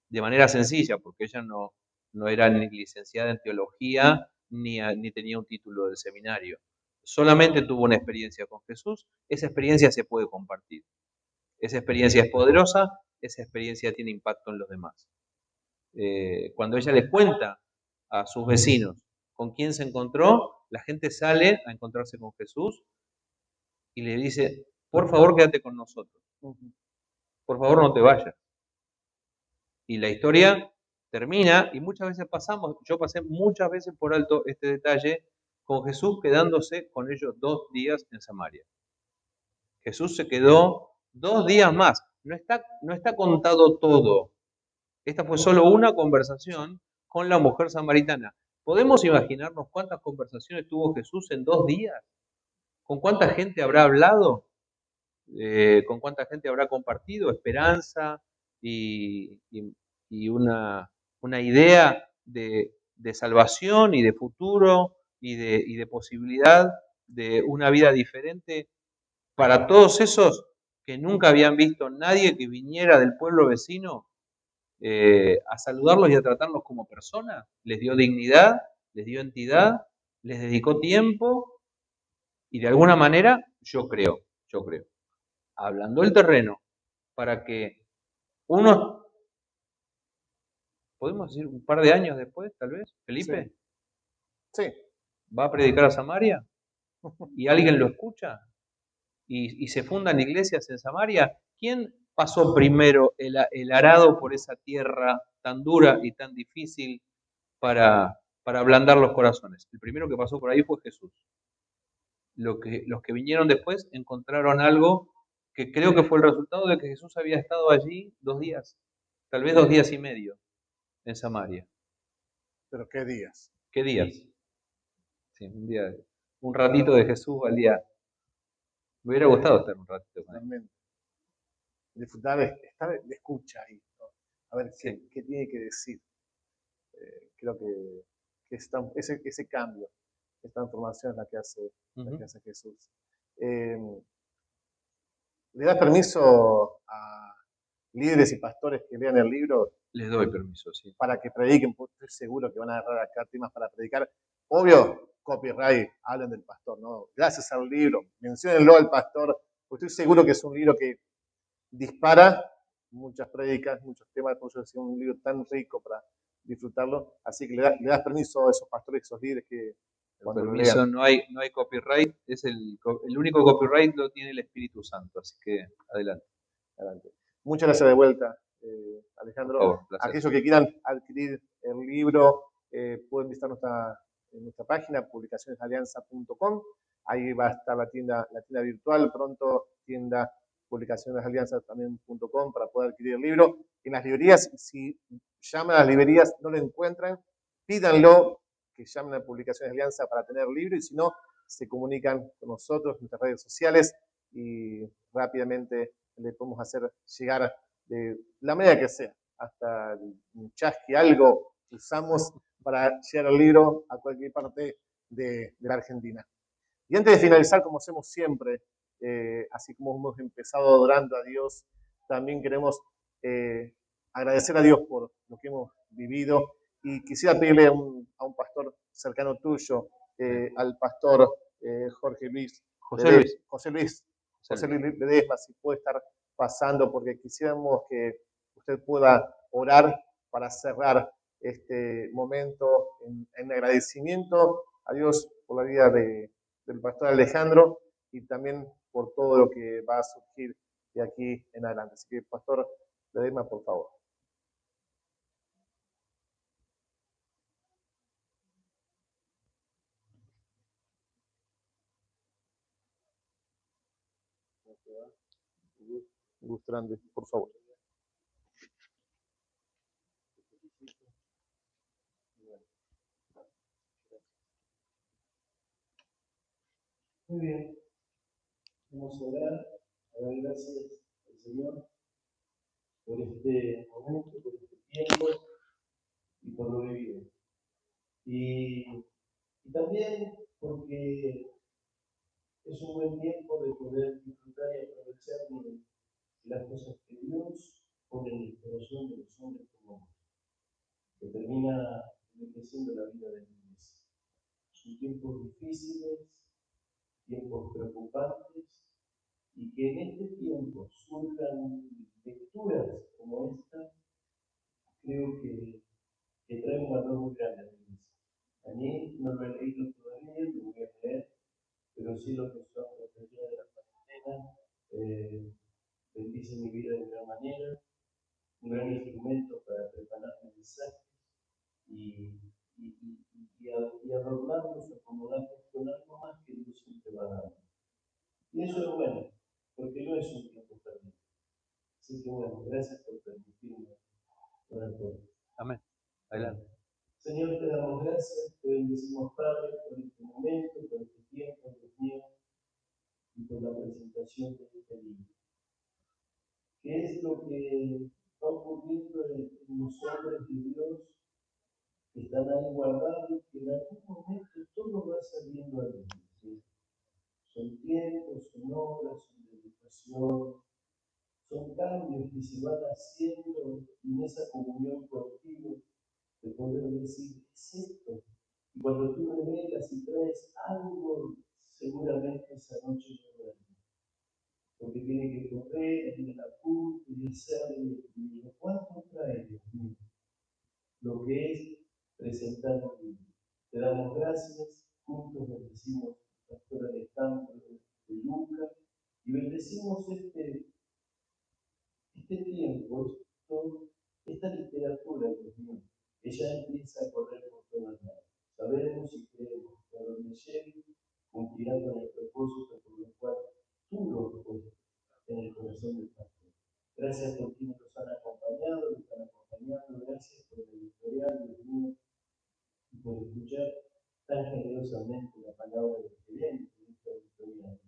De manera sencilla, porque ella no era ni licenciada en teología ni tenía un título del seminario. Solamente tuvo una experiencia con Jesús, esa experiencia se puede compartir. Esa experiencia es poderosa, esa experiencia tiene impacto en los demás. Cuando ella le cuenta a sus vecinos con quién se encontró, la gente sale a encontrarse con Jesús y le dice, por favor quédate con nosotros, por favor no te vayas. Y la historia termina y muchas veces yo pasé muchas veces por alto este detalle con Jesús quedándose con ellos 2 días en Samaria. Jesús se quedó 2 días más. no está contado todo. Esta fue solo una conversación con la mujer samaritana. ¿Podemos imaginarnos cuántas conversaciones tuvo Jesús en 2 días? ¿Con cuánta gente habrá hablado? ¿Con cuánta gente habrá compartido esperanza y una idea de salvación y de futuro y de posibilidad de una vida diferente para todos esos que nunca habían visto nadie que viniera del pueblo vecino a saludarlos y a tratarlos como personas? Les dio dignidad, les dio entidad, les dedicó tiempo y de alguna manera yo creo, hablando el terreno para que unos, podemos decir un par de años después, tal vez, Felipe, Sí, sí. va a predicar a Samaria y alguien lo escucha y se fundan iglesias en Samaria. ¿Quién pasó primero el arado por esa tierra tan dura y tan difícil para ablandar los corazones? El primero que pasó por ahí fue Jesús. Los que vinieron después encontraron algo que creo que fue el resultado de que Jesús había estado allí 2 días, tal vez 2 días y medio en Samaria. Pero qué días. ¿Qué días? Sí, un ratito de Jesús al día. Me hubiera gustado estar un ratito con él. Realmente. Disfrutar, estar de escucha ahí, ¿no? A ver Sí. qué tiene que decir. Creo que ese cambio, esta transformación es la que hace, la que hace Jesús. ¿Le das permiso a líderes y pastores que lean el libro Les doy permiso, sí. para que prediquen? Pues estoy seguro que van a agarrar acá temas para predicar. Obvio, copyright, hablen del pastor, ¿no? Gracias al libro, menciónenlo al pastor, porque estoy seguro que es un libro que dispara muchas prédicas, muchos temas, por eso es un libro tan rico para disfrutarlo. Así que le das permiso a esos pastores, esos líderes que cuando lo Permiso, lean. no hay copyright, es el único copyright lo tiene el Espíritu Santo, así que adelante. Adelante. Muchas gracias de vuelta, Por Alejandro. favor, placer. Aquellos que quieran adquirir el libro pueden visitar nuestra página, publicacionesalianza.com. Ahí va a estar la tienda virtual, pronto tienda publicacionesalianza también.com para poder adquirir el libro. En las librerías, si llaman a las librerías, no lo encuentran, pídanlo, que llamen a Publicaciones Alianza para tener el libro, y si no, se comunican con nosotros en nuestras redes sociales y rápidamente le podemos hacer llegar de la manera que sea, hasta un chasqui, algo que usamos para llegar el libro a cualquier parte de la Argentina. Y antes de finalizar, como hacemos siempre, así como hemos empezado adorando a Dios, también queremos agradecer a Dios por lo que hemos vivido. Y quisiera pedirle a un pastor cercano tuyo, al pastor Jorge Luis, José Luis. José Luis Ledesma, si puede estar pasando, porque quisiéramos que usted pueda orar para cerrar este momento en agradecimiento a Dios por la vida del pastor Alejandro y también por todo lo que va a surgir de aquí en adelante. Así que, pastor Ledesma, por favor. Gus Grande, por favor. Muy bien, vamos a orar, a dar gracias al Señor por este momento, por este tiempo y por lo vivido. Y también porque es un buen tiempo de poder disfrutar y aprovechar de las cosas que Dios pone en el corazón de los hombres como que termina enriqueciendo la vida de la iglesia. Son tiempos difíciles, tiempos preocupantes, y que en este tiempo surjan lecturas como esta, creo que trae un valor muy grande a la iglesia. A mí no lo he leído todavía, lo voy a leer, pero sí lo que son los días de la cuarentena, bendice mi vida de gran manera, un gran instrumento para preparar mensajes y adornarlos, acomodarlos con algo más que Dios siempre va a dar. Y eso es bueno, porque no es un tiempo perdido. Así que bueno, gracias por permitirme orar por ti. Amén. Adelante. Señor, te damos gracias, te bendecimos, Padre, por este momento, por este tiempo, Dios mío, y por la presentación de este libro. ¿Qué es lo que va ocurriendo en los hombres de Dios que están ahí guardados, que en algún momento todo va saliendo a luz? ¿Sí? Son tiempos, son obras, son dedicación, son cambios que se van haciendo en esa comunión contigo, de poder decir, es esto. Y cuando tú revelas y traes algo, seguramente esa noche no duerme. Porque tiene que correr, tiene la culpa y hacer y lo cuánto trae, Dios mío, lo que es presentar un libro. Te damos gracias, juntos bendecimos la Pastora de Campo de Lucas y bendecimos este tiempo, esta literatura, Dios mío, que ya empieza a correr por todas lados. Sabemos y creemos que a donde llegue cumplirá con el propósito por el cual tú lo has puesto en el corazón del pastor. Gracias por quienes nos han acompañado, nos están acompañando. Gracias por el editorial, Dios mío, y por escuchar tan generosamente la palabra del gerente de esta editorial.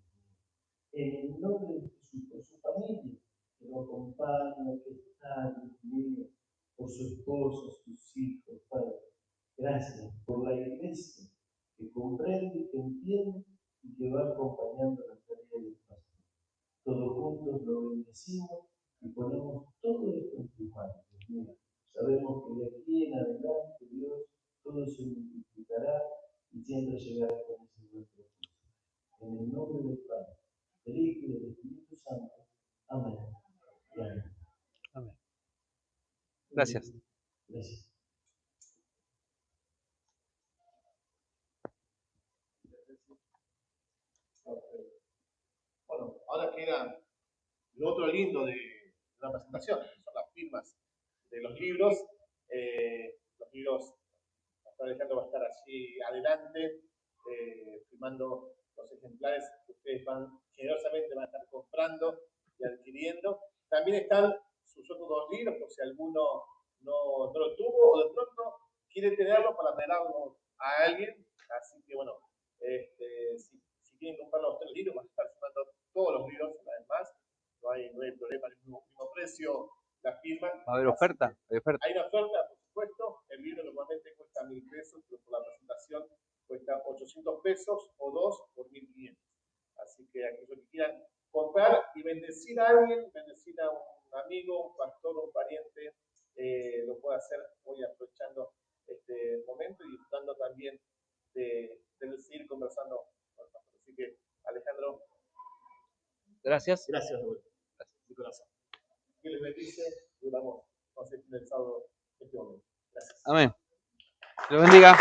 En el nombre de Jesús, por su familia, que lo acompaña, que está, Dios mío, por su esposa, sus hijos, Padre. Gracias por la iglesia que comprende, que entiende y que va acompañando la tarea del pastor. Todos juntos lo bendecimos y ponemos todo esto en tus manos, Dios mío. Sabemos que de aquí en adelante, Dios, todo se multiplicará y siempre llegará con ese buen propósito. En el nombre del Padre, del Hijo y del Espíritu Santo. Amén. Y amén. Amén. Gracias. Gracias. Bueno, ahora queda lo otro lindo de la presentación, que son las firmas de los libros. Los libros, Alejandro va a estar allí adelante, firmando los ejemplares que ustedes generosamente van a estar comprando y adquiriendo. También están sus otros dos libros, por si alguno no lo tuvo o de pronto quiere tenerlo para regalarlo a alguien. Así que bueno, si quieren comprar los tres libros, van a estar firmando todos los libros además. No hay problema, el mismo precio, la firma. ¿Va a haber oferta? Hay una oferta, por supuesto. El libro normalmente cuesta 1.000 pesos, pero por la presentación cuesta 800 pesos o dos por 1.500. Así que aquellos que quieran comprar y bendecir a alguien, bendecir a un amigo, un pastor, un pariente, lo puede hacer hoy aprovechando este momento y disfrutando también de seguir conversando con el pastor. Así que, Alejandro. Gracias. Gracias, Roberto. Gracias, de corazón. Que les bendice y vamos a seguir finalizado este momento. Gracias. Amén. Dios bendiga.